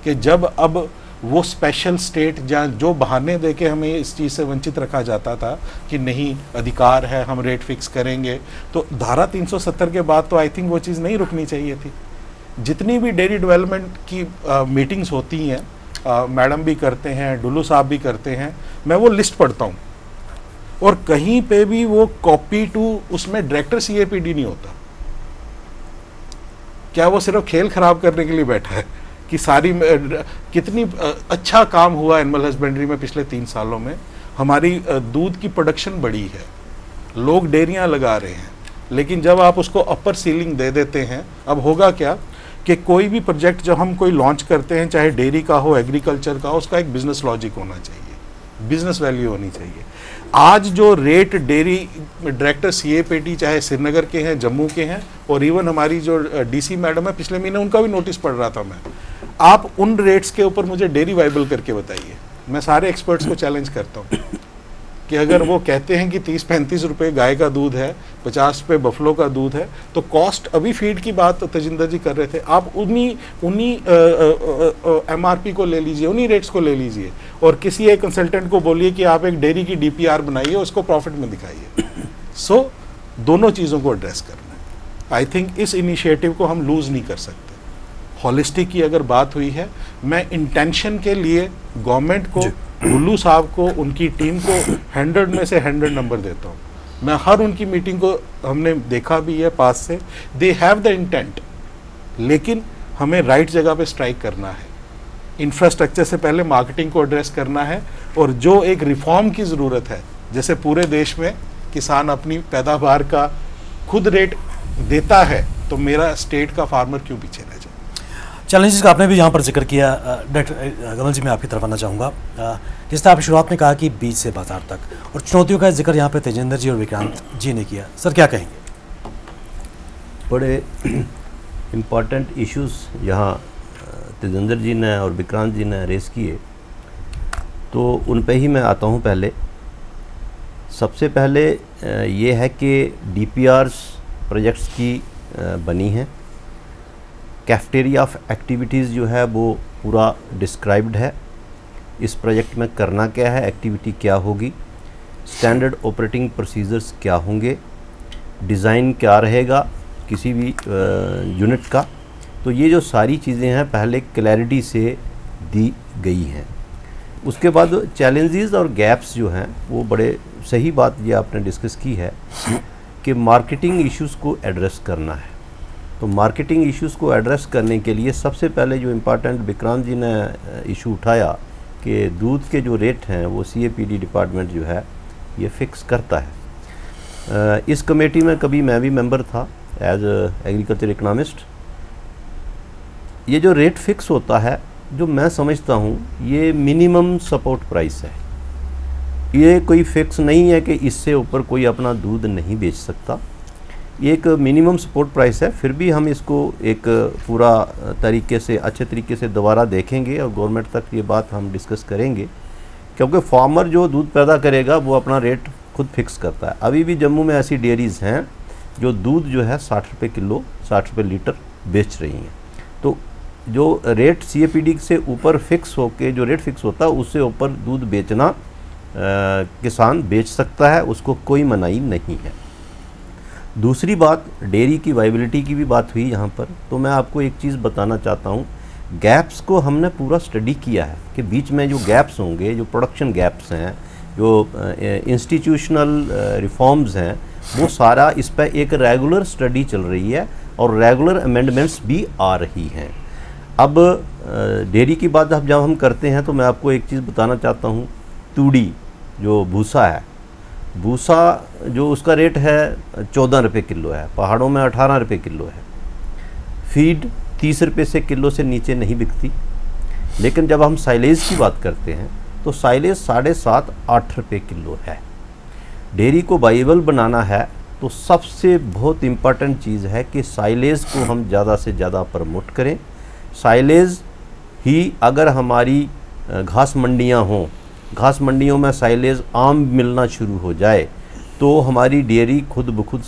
कि जब अब वो स्पेशल स्टेट जहाँ जो बहाने दे के हमें इस चीज़ से वंचित रखा जाता था कि नहीं अधिकार है, हम रेट फिक्स करेंगे, तो धारा 370 के बाद तो आई थिंक वो चीज़ नहीं रुकनी चाहिए थी। जितनी भी डेयरी डेवलपमेंट की मीटिंग्स होती हैं, मैडम भी करते हैं, डुल्लू साहब भी करते हैं, मैं वो लिस्ट पढ़ता हूँ, और कहीं पे भी वो कॉपी टू उसमें डायरेक्टर CAPD नहीं होता। क्या वो सिर्फ खेल खराब करने के लिए बैठा है कि सारी कितनी अच्छा काम हुआ एनिमल हस्बेंड्री में पिछले 3 सालों में? हमारी दूध की प्रोडक्शन बढ़ी है, लोग डेयरियां लगा रहे हैं, लेकिन जब आप उसको अपर सीलिंग दे देते हैं, अब होगा क्या कि कोई भी प्रोजेक्ट जब हम कोई लॉन्च करते हैं, चाहे डेयरी का हो, एग्रीकल्चर का हो, उसका एक बिजनेस लॉजिक होना चाहिए, बिजनेस वैल्यू होनी चाहिए। आज जो रेट डेयरी डायरेक्टर CAPD चाहे श्रीनगर के हैं, जम्मू के हैं, और इवन हमारी जो DC मैडम है, पिछले महीने उनका भी नोटिस पढ़ रहा था मैं, आप उन रेट्स के ऊपर मुझे डेयरी वाइबल करके बताइए। मैं सारे एक्सपर्ट्स को चैलेंज करता हूँ कि अगर वो कहते हैं कि 30-35 रुपये गाय का दूध है, 50 रुपये बफलो का दूध है, तो कॉस्ट, अभी फीड की बात तजिंदर जी कर रहे थे, आप उन्हीं MRP को ले लीजिए, उन्हीं रेट्स को ले लीजिए, और किसी एक कंसल्टेंट को बोलिए कि आप एक डेयरी की DPR बनाइए, उसको प्रॉफिट में दिखाइए। सो दोनों चीज़ों को एड्रेस करना है। आई थिंक इस इनिशिएटिव को हम लूज़ नहीं कर सकते। हॉलिस्टिक की अगर बात हुई है, मैं इंटेंशन के लिए गवर्नमेंट को, डुल्लू साहब को, उनकी टीम को 100 में से 100 नंबर देता हूँ। मैं हर उनकी मीटिंग को हमने देखा भी है पास से, दे हैव द इंटेंट, लेकिन हमें राइट जगह पे स्ट्राइक करना है। इंफ्रास्ट्रक्चर से पहले मार्केटिंग को एड्रेस करना है, और जो एक रिफॉर्म की ज़रूरत है, जैसे पूरे देश में किसान अपनी पैदावार का खुद रेट देता है, तो मेरा स्टेट का फार्मर क्यों पीछे रह जाए? चैलेंजेस का आपने भी यहाँ पर जिक्र किया। डॉक्टर कमल जी, मैं आपकी तरफ आना चाहूँगा। जिस तरह आप शुरुआत में कहा कि बीज से बाजार तक, और चुनौतियों का जिक्र यहाँ पे तेजेंद्र जी और विक्रांत जी ने किया। सर क्या कहेंगे? बड़े इम्पॉर्टेंट इश्यूज यहाँ तेजेंद्र जी ने और विक्रांत जी ने रेस किए, तो उन पे ही मैं आता हूँ। पहले सबसे पहले ये है कि DPRs प्रोजेक्ट्स की बनी हैं। कैफेटेरिया ऑफ एक्टिविटीज़ जो है वो पूरा डिस्क्राइब्ड है। इस प्रोजेक्ट में करना क्या है, एक्टिविटी क्या होगी, स्टैंडर्ड ऑपरेटिंग प्रोसीजर्स क्या होंगे, डिज़ाइन क्या रहेगा किसी भी यूनिट का। तो ये जो सारी चीज़ें हैं पहले क्लैरिटी से दी गई हैं। उसके बाद चैलेंजेस और गैप्स जो हैं वो बड़े सही बात ये आपने डिस्कस की है कि मार्केटिंग इश्यूज़ को एड्रेस करना है। तो मार्केटिंग इश्यूज़ को एड्रेस करने के लिए सबसे पहले जो इम्पोर्टेंट विक्रांत जी ने इशू उठाया कि दूध के जो रेट हैं वो CAPD डिपार्टमेंट जो है ये फिक्स करता है। इस कमेटी में कभी मैं भी मेंबर था एज एग्रीकल्चर इकोनॉमिस्ट। ये जो रेट फिक्स होता है, जो मैं समझता हूँ ये मिनिमम सपोर्ट प्राइस है। ये कोई फिक्स नहीं है कि इससे ऊपर कोई अपना दूध नहीं बेच सकता। ये एक मिनिमम सपोर्ट प्राइस है। फिर भी हम इसको एक पूरा तरीके से, अच्छे तरीके से दोबारा देखेंगे और गवर्नमेंट तक ये बात हम डिस्कस करेंगे क्योंकि फार्मर जो दूध पैदा करेगा वो अपना रेट खुद फिक्स करता है। अभी भी जम्मू में ऐसी डेयरीज़ हैं जो दूध जो है 60 रुपये किलो, 60 रुपये लीटर बेच रही हैं। तो जो रेट CAPD से ऊपर फिक्स होके जो रेट फिक्स होता है उससे ऊपर दूध बेचना किसान बेच सकता है, उसको कोई मनाही नहीं है। दूसरी बात, डेयरी की वाइबिलिटी की भी बात हुई यहाँ पर, तो मैं आपको एक चीज़ बताना चाहता हूँ। गैप्स को हमने पूरा स्टडी किया है कि बीच में जो गैप्स होंगे, जो प्रोडक्शन गैप्स हैं, जो इंस्टीट्यूशनल रिफॉर्म्स हैं, वो सारा इस पर एक रेगुलर स्टडी चल रही है और रेगुलर अमेंडमेंट्स भी आ रही हैं। अब डेयरी की बात जब हम करते हैं तो मैं आपको एक चीज़ बताना चाहता हूँ। तूड़ी जो भूसा है, भूसा जो उसका रेट है 14 रुपये किलो है, पहाड़ों में 18 रुपये किलो है। फीड 30 रुपये से किलो से नीचे नहीं बिकती। लेकिन जब हम साइलेज की बात करते हैं तो साइलेज 7.5-8 रुपये किलो है। डेयरी को वाइबल बनाना है तो सबसे बहुत इम्पॉर्टेंट चीज़ है कि साइलेज को हम ज़्यादा से ज़्यादा प्रमोट करें। साइलेज ही, अगर हमारी घास मंडियां हों, घास मंडियों में साइलेज आम मिलना शुरू हो जाए तो हमारी डेयरी खुद ब खुद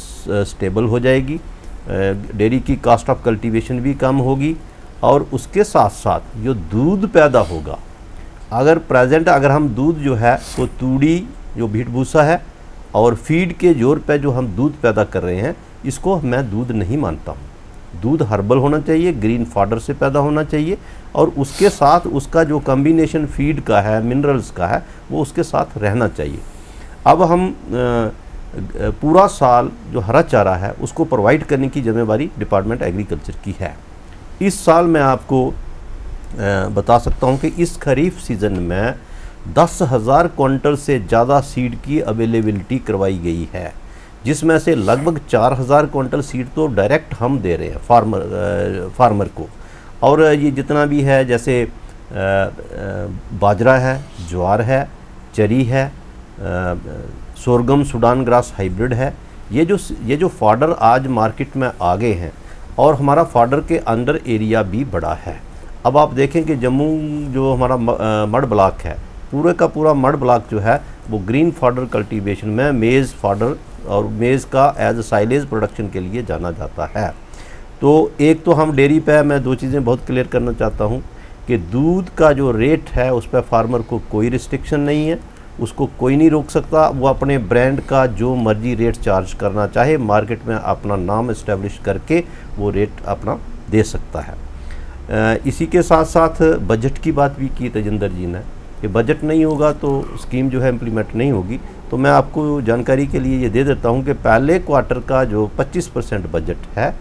स्टेबल हो जाएगी। डेयरी की कास्ट ऑफ कल्टीवेशन भी कम होगी और उसके साथ साथ जो दूध पैदा होगा, अगर हम दूध जो है तो तूड़ी जो भीट भूसा है और फीड के जोर पे जो हम दूध पैदा कर रहे हैं, इसको मैं दूध नहीं मानता हूँ। दूध हर्बल होना चाहिए, ग्रीन फॉडर से पैदा होना चाहिए और उसके साथ उसका जो कॉम्बिनेशन फीड का है, मिनरल्स का है, वो उसके साथ रहना चाहिए। अब हम पूरा साल जो हरा चारा है उसको प्रोवाइड करने की जिम्मेवारी डिपार्टमेंट एग्रीकल्चर की है। इस साल मैं आपको बता सकता हूँ कि इस खरीफ सीज़न में 10,000 क्विंटल से ज़्यादा सीड की अवेलेबिलिटी करवाई गई है, जिसमें से लगभग 4,000 क्विंटल सीड तो डायरेक्ट हम दे रहे हैं फार्मर को। और ये जितना भी है, जैसे बाजरा है, ज्वार है, चरी है, सोरगम सूडान ग्रास हाइब्रिड है, ये जो फॉडर आज मार्केट में आ गए हैं और हमारा फॉडर के अंडर एरिया भी बड़ा है। अब आप देखें कि जम्मू जो हमारा मड ब्लॉक है, पूरे का पूरा मड ब्लॉक जो है वो ग्रीन फॉडर कल्टीवेशन में मेज़ फॉडर और मेज़ का एज अ साइलेज प्रोडक्शन के लिए जाना जाता है। तो एक तो हम डेयरी पे मैं दो चीज़ें बहुत क्लियर करना चाहता हूँ कि दूध का जो रेट है उस पर फार्मर को कोई रिस्ट्रिक्शन नहीं है, उसको कोई नहीं रोक सकता। वो अपने ब्रांड का जो मर्जी रेट चार्ज करना चाहे, मार्केट में अपना नाम इस्टेब्लिश करके वो रेट अपना दे सकता है। इसी के साथ साथ बजट की बात भी की तेजिंदर जी ने कि बजट नहीं होगा तो स्कीम जो है इम्प्लीमेंट नहीं होगी। तो मैं आपको जानकारी के लिए ये दे देता हूँ कि पहले क्वार्टर का जो 25% बजट है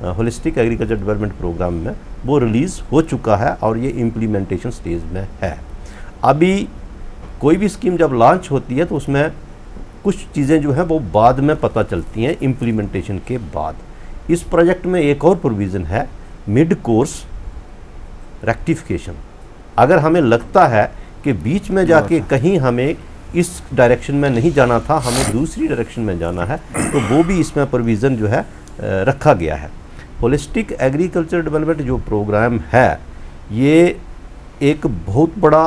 होलिस्टिक एग्रीकल्चर डेवलपमेंट प्रोग्राम में, वो रिलीज़ हो चुका है और ये इम्प्लीमेंटेशन स्टेज में है। अभी कोई भी स्कीम जब लॉन्च होती है तो उसमें कुछ चीज़ें जो हैं वो बाद में पता चलती हैं, इम्प्लीमेंटेशन के बाद। इस प्रोजेक्ट में एक और प्रोविज़न है, मिड कोर्स रेक्टिफिकेशन। अगर हमें लगता है कि बीच में जाके कहीं हमें इस डायरेक्शन में नहीं जाना था, हमें दूसरी डायरेक्शन में जाना है, तो वो भी इसमें प्रोविज़न जो है रखा गया है। होलिस्टिक एग्रीकल्चर डेवलपमेंट जो प्रोग्राम है, ये एक बहुत बड़ा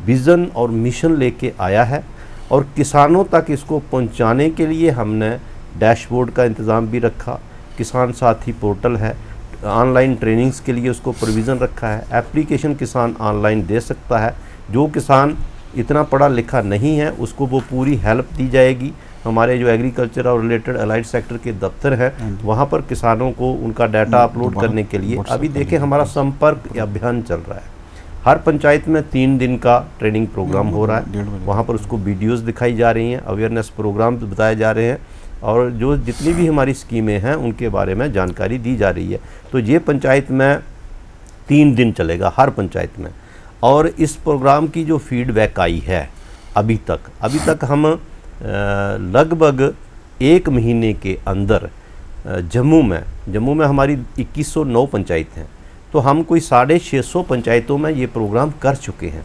विज़न और मिशन लेके आया है और किसानों तक इसको पहुंचाने के लिए हमने डैशबोर्ड का इंतज़ाम भी रखा, किसान साथी पोर्टल है, ऑनलाइन ट्रेनिंग्स के लिए उसको प्रोविज़न रखा है, एप्लीकेशन किसान ऑनलाइन दे सकता है। जो किसान इतना पढ़ा लिखा नहीं है उसको वो पूरी हेल्प दी जाएगी। हमारे जो एग्रीकल्चर और रिलेटेड अलाइड सेक्टर के दफ्तर हैं, वहाँ पर किसानों को उनका डाटा अपलोड करने के लिए अभी देखें हमारा संपर्क अभियान चल रहा है। हर पंचायत में 3 दिन का ट्रेनिंग प्रोग्राम हो रहा है, वहाँ पर उसको वीडियोज़ दिखाई जा रही हैं, अवेयरनेस प्रोग्राम बताए जा रहे हैं और जो जितनी भी हमारी स्कीमें हैं उनके बारे में जानकारी दी जा रही है। तो ये पंचायत में 3 दिन चलेगा, हर पंचायत में। और इस प्रोग्राम की जो फीडबैक आई है अभी तक हम लगभग 1 महीने के अंदर जम्मू में हमारी 2109 पंचायत हैं, तो हम कोई 650 पंचायतों में ये प्रोग्राम कर चुके हैं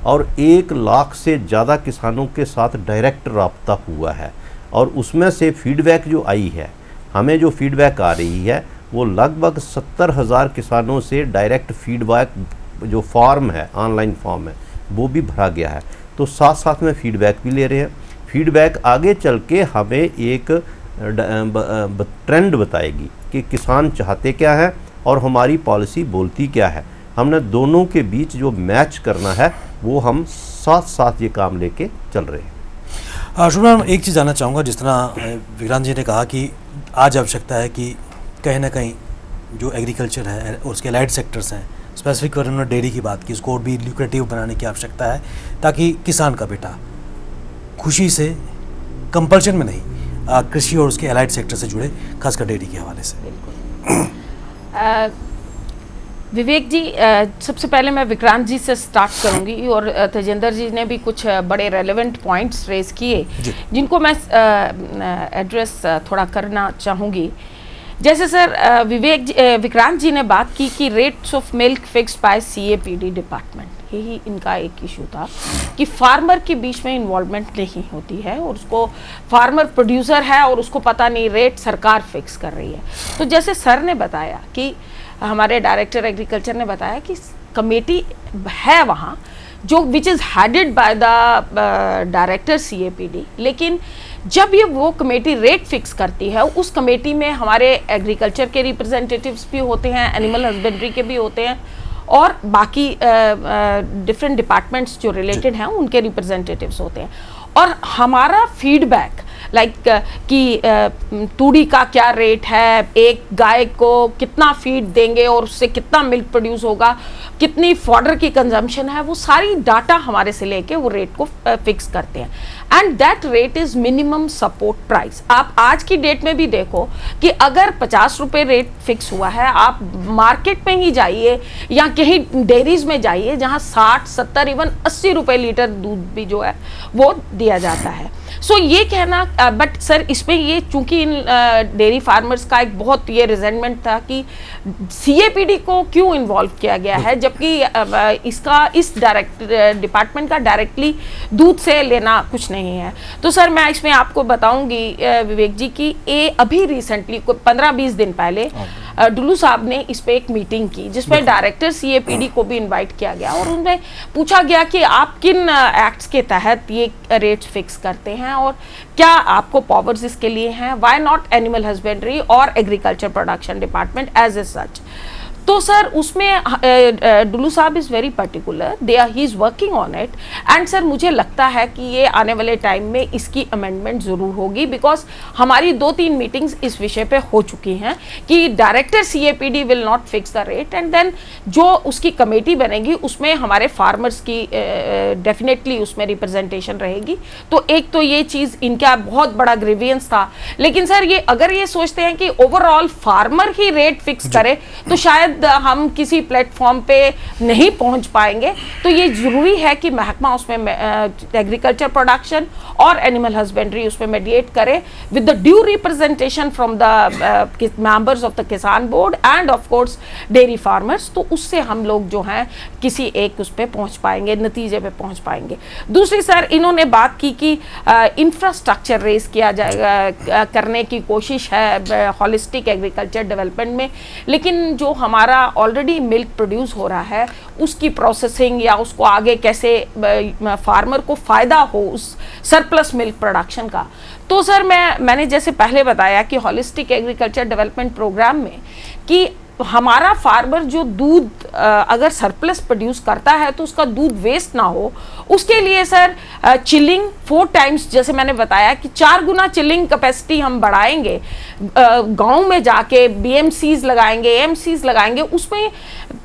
और 1 लाख से ज़्यादा किसानों के साथ डायरेक्ट रब्ता हुआ है। और उसमें से फीडबैक जो आई है, हमें जो फीडबैक आ रही है वो लगभग 70,000 किसानों से डायरेक्ट फीडबैक जो फॉर्म है, ऑनलाइन फॉर्म है, वो भी भरा गया है। तो साथ साथ में फीडबैक भी ले रहे हैं। फीडबैक आगे चल के हमें एक ट्रेंड बताएगी कि किसान चाहते क्या है और हमारी पॉलिसी बोलती क्या है। हमने दोनों के बीच जो मैच करना है वो हम साथ साथ ये काम लेके चल रहे हैं। शुभम, एक चीज़ जानना चाहूँगा, जिस तरह विक्रांत जी ने कहा कि आज आवश्यकता है कि कहीं ना कहीं जो एग्रीकल्चर है और उसके एलाइड सेक्टर्स हैं, स्पेसिफिक कर उन्होंने डेयरी की बात की, उसको और भी ल्यूक्रेटिव बनाने की आवश्यकता है ताकि किसान का बेटा खुशी से, कंपल्शन में नहीं, कृषि और उसके एलाइड सेक्टर से जुड़े, खासकर डेयरी के हवाले से। विवेक जी, सबसे पहले मैं विक्रांत जी से स्टार्ट करूंगी और तेजेंद्र जी ने भी कुछ बड़े रेलेवेंट पॉइंट्स रेज किए जिनको मैं एड्रेस थोड़ा करना चाहूँगी। जैसे सर विक्रांत जी ने बात की कि rates of milk fixed by CAPD department, यही इनका एक इशू था कि फार्मर के बीच में इन्वॉल्वमेंट नहीं होती है और उसको फार्मर प्रोड्यूसर है और उसको पता नहीं रेट सरकार फिक्स कर रही है। तो जैसे सर ने बताया कि हमारे डायरेक्टर एग्रीकल्चर ने बताया कि कमेटी है वहाँ जो which is headed by the director CAPD, लेकिन जब ये वो कमेटी रेट फिक्स करती है उस कमेटी में हमारे एग्रीकल्चर के रिप्रेजेंटेटिव्स भी होते हैं, एनिमल हस्बेंड्री के भी होते हैं और बाकी डिफरेंट डिपार्टमेंट्स जो रिलेटेड हैं उनके रिप्रेजेंटेटिव्स होते हैं। और हमारा फीडबैक कि तूड़ी का क्या रेट है, एक गाय को कितना फीड देंगे और उससे कितना मिल्क प्रोड्यूस होगा, कितनी फॉडर की कंजम्पशन है, वो सारी डाटा हमारे से लेके वो रेट को फिक्स करते हैं। And that rate is minimum support price. आप आज की डेट में भी देखो कि अगर 50 रुपये रेट फिक्स हुआ है, आप मार्केट में ही जाइए या कहीं डेयरीज में जाइए जहां 60, 70, इवन 80 रुपये लीटर दूध भी जो है वो दिया जाता है। सो ये कहना, बट सर इसमें ये चूंकि इन डेयरी फार्मर्स का एक बहुत ये रिजेंटमेंट था कि CAPD को क्यों इन्वॉल्व किया गया है, जबकि इसका इस डिपार्टमेंट का डायरेक्टली दूध से लेना कुछ नहीं है। तो सर मैं इसमें आपको बताऊंगी विवेक जी कि ये अभी रिसेंटली 15-20 दिन पहले डुल्लू साहब ने इस पे एक मीटिंग की जिसमें डायरेक्टर CAPD को भी इनवाइट किया गया और उनमें पूछा गया कि आप किन एक्ट्स के तहत ये रेट्स फिक्स करते हैं और क्या आपको पावर्स इसके लिए हैं, व्हाई नॉट एनिमल हस्बेंड्री और agriculture production department as a such. तो सर उसमें डुल्लू साहब is very particular, he is working on it and sir मुझे लगता है कि ये आने वाले टाइम में इसकी अमेंडमेंट ज़रूर होगी बिकॉज हमारी 2-3 मीटिंग्स इस विषय पे हो चुकी हैं कि director CAPD will not fix the rate and then जो उसकी कमेटी बनेगी उसमें हमारे फार्मर्स की डेफिनेटली उसमें रिप्रेजेंटेशन रहेगी। तो एक तो ये चीज़ इनका बहुत बड़ा ग्रीवियंस था, लेकिन सर ये अगर ये सोचते हैं कि ओवरऑल फार्मर ही रेट फिक्स करे तो शायद हम किसी प्लेटफॉर्म पे नहीं पहुंच पाएंगे। तो ये जरूरी है कि महकमा उसमें एग्रीकल्चर प्रोडक्शन और एनिमल हस्बेंड्री उसमें मेडिएट करे with the due representation from the members of the Kisan board and of course dairy farmers. तो उससे हम लोग जो हैं किसी एक उस पे पहुंच पाएंगे, नतीजे पे पहुंच पाएंगे। दूसरी सर इन्होंने बात की कि इंफ्रास्ट्रक्चर रेज किया जाएगा, करने की कोशिश है हॉलिस्टिक एग्रीकल्चर डेवलपमेंट में, लेकिन जो हमारा ऑलरेडी मिल्क प्रोड्यूस हो रहा है उसकी प्रोसेसिंग या उसको आगे कैसे फार्मर को फ़ायदा हो उस सरप्लस मिल्क प्रोडक्शन का। तो सर मैंने जैसे पहले बताया कि हॉलिस्टिक एग्रीकल्चर डेवलपमेंट प्रोग्राम में कि हमारा फार्मर जो दूध अगर सरप्लस प्रोड्यूस करता है तो उसका दूध वेस्ट ना हो, उसके लिए सर चिलिंग 4 टाइम्स, जैसे मैंने बताया कि 4 गुना चिलिंग कैपेसिटी हम बढ़ाएंगे, गांव में जाके BMCs लगाएंगे, AMCs लगाएंगे उसमें,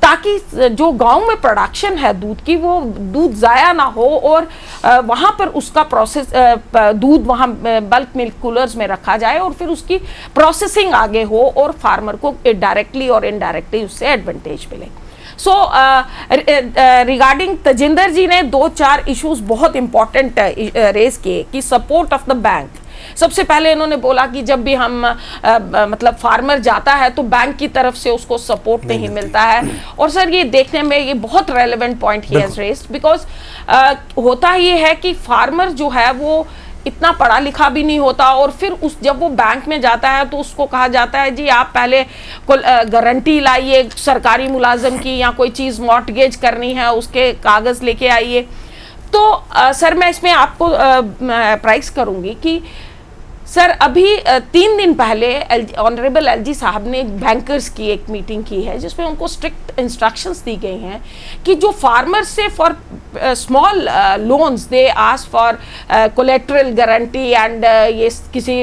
ताकि जो गांव में प्रोडक्शन है दूध की वो दूध ज़ाया ना हो और वहाँ पर उसका प्रोसेस दूध वहाँ बल्क मिल्क कूलर्स में रखा जाए और फिर उसकी प्रोसेसिंग आगे हो और फार्मर को डायरेक्टली और इनडायरेक्टली उससे एडवांटेज मिले। सो रिगार्डिंग तेजिंदर जी ने 2-4 इश्यूज बहुत इंपॉर्टेंट रेज किए कि सपोर्ट ऑफ द बैंक। सबसे पहले इन्होंने बोला कि जब भी हम मतलब फार्मर जाता है तो बैंक की तरफ से उसको सपोर्ट नहीं मिलता है, और सर ये देखने में ये बहुत relevant point he has raised because होता ये है कि फार्मर जो है वो इतना पढ़ा लिखा भी नहीं होता और फिर जब वो बैंक में जाता है तो उसको कहा जाता है जी आप पहले गारंटी लाइए सरकारी मुलाजिम की या कोई चीज़ मॉर्टगेज करनी है उसके कागज़ लेके आइए। तो सर मैं इसमें आपको प्राइस करूंगी कि सर अभी 3 दिन पहले ऑनरेबल एलजी साहब ने बैंकर्स की एक मीटिंग की है जिसमें उनको स्ट्रिक्ट इंस्ट्रक्शंस दी गई हैं कि जो फार्मर्स से for small loans they ask for collateral guarantee and ये किसी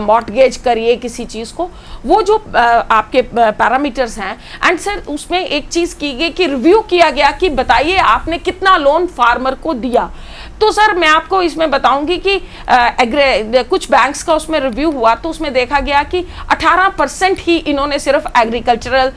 मॉर्टगेज करिए किसी चीज़ को, वो जो आपके पैरामीटर्स हैं, एंड सर उसमें एक चीज़ की गई कि रिव्यू किया गया कि बताइए आपने कितना लोन फार्मर को दिया। तो सर मैं आपको इसमें बताऊंगी कि कुछ बैंक्स का उसमें रिव्यू हुआ तो उसमें देखा गया कि 18% ही इन्होंने सिर्फ एग्रीकल्चरल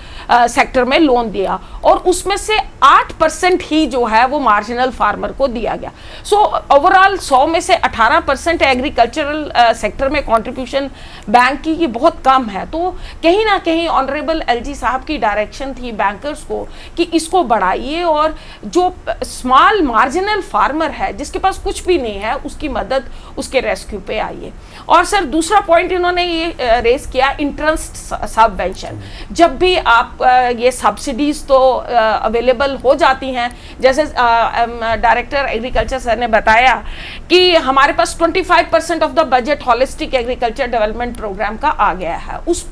सेक्टर में लोन दिया और उसमें से 8% ही जो है वो मार्जिनल फार्मर को दिया गया। सो ओवरऑल 100 में से 18% एग्रीकल्चरल सेक्टर में कंट्रीब्यूशन बैंक की ये बहुत कम है। तो कहीं ना कहीं ऑनरेबल एलजी साहब की डायरेक्शन थी बैंकर्स को कि इसको बढ़ाइए और जो स्मॉल मार्जिनल फार्मर है जिसके पास कुछ भी नहीं है उसकी मदद, उसके रेस्क्यू पे आइए। और सर दूसरा पॉइंट इन्होंने ये रेस किया इंटरेस्ट सबवेंशन। जब भी आप ये सब्सिडीज तो अवेलेबल हो जाती हैं, जैसे डायरेक्टर एग्रीकल्चर सर ने बताया कि हमारे पास 25% of the budget holistic agriculture development programme का आ गया है। उस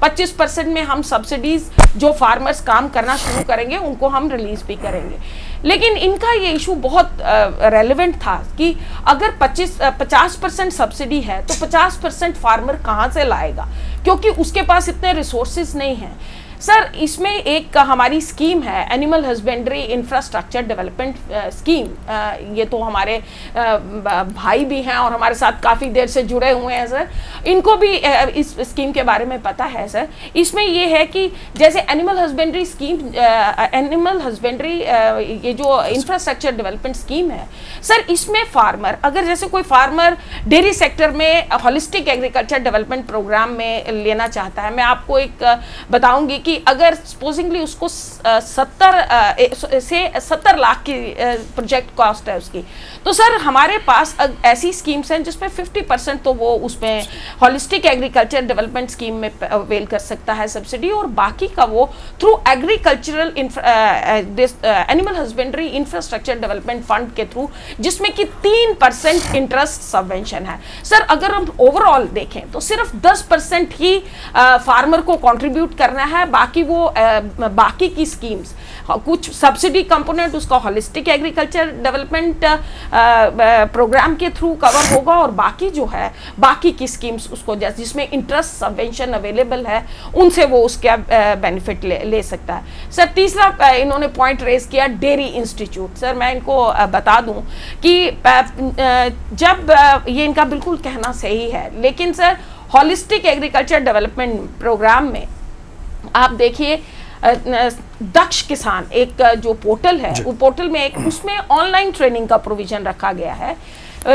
25% में हम सब्सिडीज जो फार्मर्स काम करना शुरू करेंगे उनको हम रिलीज भी करेंगे। लेकिन इनका ये इशू बहुत रेलेवेंट था कि अगर 50% सब्सिडी है तो 50% फार्मर कहाँ से लाएगा, क्योंकि उसके पास इतने रिसोर्सेज नहीं हैं। सर इसमें एक हमारी स्कीम है animal husbandry infrastructure development scheme, ये तो हमारे भाई भी हैं और हमारे साथ काफ़ी देर से जुड़े हुए हैं सर, इनको भी इस स्कीम के बारे में पता है सर। इसमें ये है कि जैसे animal husbandry scheme, animal husbandry ये जो इंफ्रास्ट्रक्चर डेवलपमेंट स्कीम है सर, इसमें फार्मर अगर जैसे कोई फार्मर डेयरी सेक्टर में हॉलिस्टिक एग्रीकल्चर डेवलपमेंट प्रोग्राम में लेना चाहता है, मैं आपको एक बताऊंगी कि अगर सपोजिंगली उसको 70 लाख की प्रोजेक्ट कॉस्ट है उसकी, तो सर हमारे पास ऐसी स्कीम्स हैं जिसमें 50% तो वो उसमें हॉलिस्टिक एग्रीकल्चर डेवलपमेंट स्कीम में अवेल कर सकता है सब्सिडी, और बाकी का वो through agricultural animal husbandry infrastructure development fund के थ्रू, जिसमें कि 3% इंटरेस्ट सबवेंशन है। सर अगर हम ओवरऑल देखें तो सिर्फ 10% ही फार्मर को कंट्रीब्यूट करना है, बाकी वो बाकी की स्कीम्स कुछ सब्सिडी कंपोनेंट उसका हॉलिस्टिक एग्रीकल्चर डेवलपमेंट प्रोग्राम के थ्रू कवर होगा, और बाकी जो है बाकी की स्कीम्स उसको जिसमें इंटरेस्ट सबवेंशन अवेलेबल है उनसे वो उसका बेनिफिट ले सकता है। सर तीसरा इन्होंने पॉइंट रेज किया डेयरी इंस्टीट्यूट। सर मैं इनको बता दूं कि जब ये इनका बिल्कुल कहना सही है, लेकिन sir holistic agriculture development programme में आप देखिए दक्ष किसान एक जो पोर्टल है, वो पोर्टल में एक उसमें ऑनलाइन ट्रेनिंग का प्रोविजन रखा गया है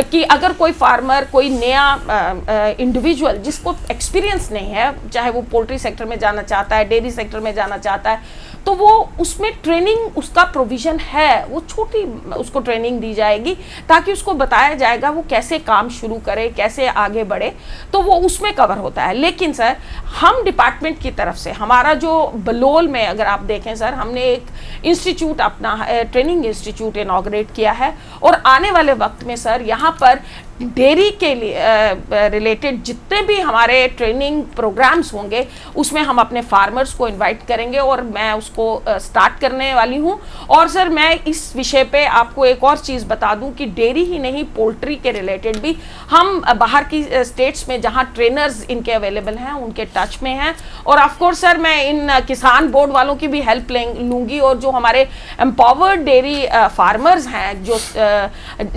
कि अगर कोई फार्मर, कोई नया इंडिविजुअल जिसको एक्सपीरियंस नहीं है, चाहे वो पोल्ट्री सेक्टर में जाना चाहता है, डेयरी सेक्टर में जाना चाहता है, तो वो उसमें ट्रेनिंग उसका प्रोविज़न है, वो छोटी उसको ट्रेनिंग दी जाएगी ताकि उसको बताया जाएगा वो कैसे काम शुरू करे, कैसे आगे बढ़े, तो वो उसमें कवर होता है। लेकिन सर हम डिपार्टमेंट की तरफ से हमारा जो बलोल में अगर आप देखें सर, हमने एक इंस्टीट्यूट अपना ट्रेनिंग इंस्टीट्यूट इनॉग्रेट किया है, और आने वाले वक्त में सर यहाँ पर डेयरी के लिए रिलेटेड जितने भी हमारे ट्रेनिंग प्रोग्राम्स होंगे उसमें हम अपने फार्मर्स को इनवाइट करेंगे, और मैं उसको स्टार्ट करने वाली हूं। और सर मैं इस विषय पे आपको एक और चीज़ बता दूं कि डेयरी ही नहीं, पोल्ट्री के रिलेटेड भी हम बाहर की स्टेट्स में जहां ट्रेनर्स इनके अवेलेबल हैं उनके टच में हैं, और ऑफकोर्स सर मैं इन किसान बोर्ड वालों की भी हेल्प लूँगी, और जो हमारे एम्पावर्ड डेयरी फार्मर्स हैं, जो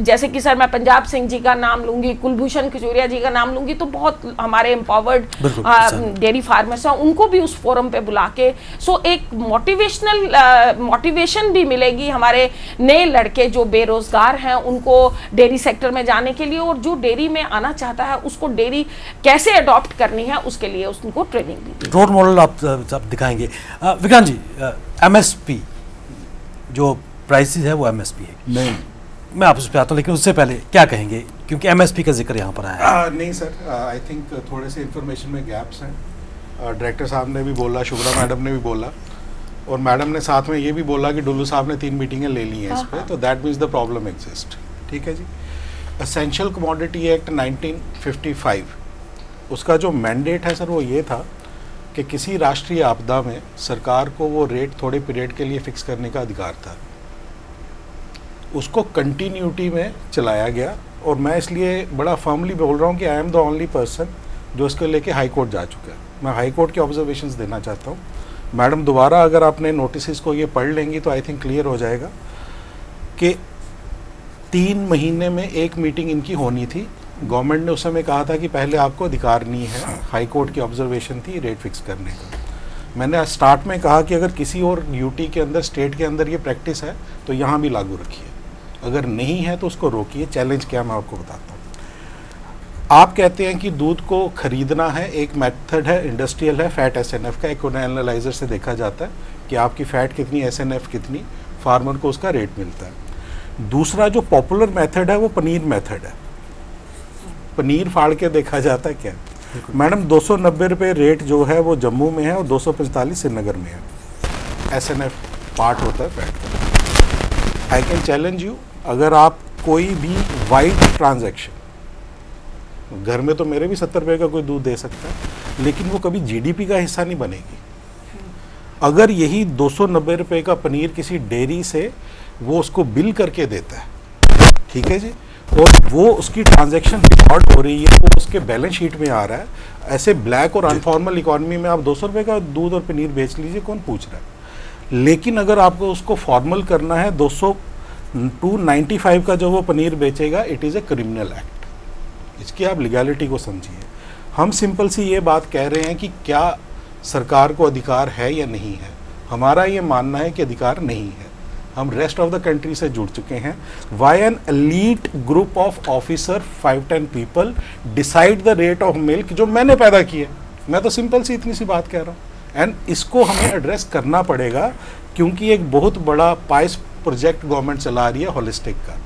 जैसे कि सर मैं पंजाब सिंह जी का नाम लूंगी, कुलभूषण खजूरिया जी का नाम लूंगी, तो बहुत हमारे एम्पावर्ड डेयरी फार्मर्स हैं, उनको भी उस फोरम पे बुला के सो एक मोटिवेशन भी मिलेगी हमारे नए लड़के जो बेरोजगार हैं उनको डेयरी सेक्टर में जाने के लिए, और जो डेयरी में आना चाहता है उसको डेयरी कैसे अडॉप्ट करनी है उसके लिए उनको ट्रेनिंग दी। रोल मॉडल आप दिखाएंगे। विक्रांत जी, एमएसपी जो प्राइसेस है वो एमएसपी है? नहीं, मैं आपसे पे आता हूँ, लेकिन उससे पहले क्या कहेंगे, क्योंकि एमएसपी का जिक्र यहाँ पर आया है। नहीं सर, आई थिंक थोड़े से इंफॉर्मेशन में गैप्स हैं। डायरेक्टर साहब ने भी बोला, शुभ्रा मैडम ने भी बोला, और मैडम ने साथ में ये भी बोला कि डुल्लू साहब ने 3 मीटिंगें ले ली हैं इस पे, तो that means the problem exist. ठीक है जी। एसेंशियल कमोडिटी एक्ट 1955, उसका जो मैंडेट है सर वो ये था कि किसी राष्ट्रीय आपदा में सरकार को वो रेट थोड़े पीरियड के लिए फिक्स करने का अधिकार था। उसको कंटिन्यूटी में चलाया गया, और मैं इसलिए बड़ा फर्मली बोल रहा हूँ कि I am the only person जो इसको लेके हाई कोर्ट जा चुका है। मैं हाई कोर्ट के ऑब्जर्वेशंस देना चाहता हूँ। मैडम दोबारा अगर आपने नोटिस को ये पढ़ लेंगी तो आई थिंक क्लियर हो जाएगा कि 3 महीने में एक मीटिंग इनकी होनी थी। गवर्नमेंट ने उस समय कहा था कि पहले आपको अधिकार नहीं है, हाई कोर्ट की ऑब्जर्वेशन थी रेट फिक्स करने का। मैंने स्टार्ट में कहा कि अगर किसी और यूटी के अंदर, स्टेट के अंदर ये प्रैक्टिस है तो यहाँ भी लागू रखिए, अगर नहीं है तो उसको रोकिए। चैलेंज क्या मैं आपको बताता हूँ। आप कहते हैं कि दूध को खरीदना है, एक मेथड है, इंडस्ट्रियल है, फैट एसएनएफ का, एक एनालाइजर से देखा जाता है कि आपकी फैट कितनी, एसएनएफ कितनी, फार्मर को उसका रेट मिलता है। दूसरा जो पॉपुलर मेथड है वो पनीर मेथड है, पनीर फाड़ के देखा जाता है क्या। मैडम 290 रुपये रेट जो है वो जम्मू में है और 245 श्रीनगर में है। एसएनएफ पार्ट होता है फैट का। आई कैन चैलेंज यू, अगर आप कोई भी वाइड ट्रांजैक्शन, घर में तो मेरे भी 70 रुपये का कोई दूध दे सकता है, लेकिन वो कभी जीडीपी का हिस्सा नहीं बनेगी। अगर यही 290 रुपये का पनीर किसी डेयरी से वो उसको बिल करके देता है, ठीक है जी, और वो उसकी ट्रांजैक्शन रिकॉर्ड हो रही है, वो उसके बैलेंस शीट में आ रहा है, ऐसे ब्लैक और अनफॉर्मल इकोनॉमी में आप 200 रुपये का दूध और पनीर बेच लीजिए, कौन पूछ रहा है। लेकिन अगर आपको उसको फॉर्मल करना है, 295 का जो वो पनीर बेचेगा, it is a criminal act. इसकी आप लीगैलिटी को समझिए। हम सिंपल सी ये बात कह रहे हैं कि क्या सरकार को अधिकार है या नहीं है। हमारा ये मानना है कि अधिकार नहीं है। हम रेस्ट ऑफ द कंट्री से जुड़ चुके हैं। Why an elite group of officer 5-10 people decide the rate of milk जो मैंने पैदा किया। मैं तो सिंपल सी इतनी सी बात कह रहा हूँ, एंड इसको हमें एड्रेस करना पड़ेगा, क्योंकि एक बहुत बड़ा पाइस प्रोजेक्ट गवर्नमेंट चला रही है होलिस्टिक का।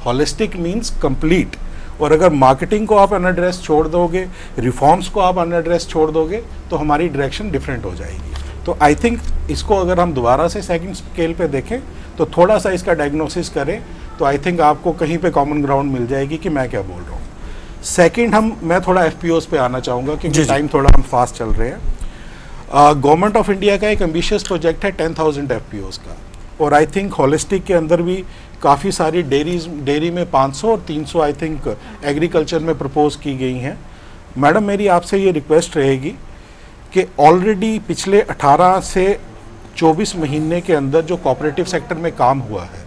Holistic means complete. और अगर मार्केटिंग को आप अनएड्रेस छोड़ दोगे, रिफॉर्म्स को आप अनएड्रेस छोड़ दोगे, तो हमारी डायरेक्शन डिफरेंट हो जाएगी। तो आई थिंक इसको अगर हम दोबारा से सेकंड स्केल पे देखें, तो थोड़ा सा इसका डायग्नोसिस करें, तो आई थिंक आपको कहीं पे कॉमन ग्राउंड मिल जाएगी कि मैं क्या बोल रहा हूँ। सेकंड, मैं थोड़ा एफपीओस पे आना चाहूँगा क्योंकि टाइम थोड़ा हम फास्ट चल रहे हैं। गवर्नमेंट ऑफ इंडिया का एक एम्बिशियस प्रोजेक्ट है 10,000 एफपीओस का, और आई थिंक होलिस्टिक के अंदर भी काफ़ी सारी डेयरी में 500 और 300 आई थिंक एग्रीकल्चर में प्रपोज की गई हैं। मैडम मेरी आपसे ये रिक्वेस्ट रहेगी कि ऑलरेडी पिछले 18 से 24 महीने के अंदर जो कोऑपरेटिव सेक्टर में काम हुआ है,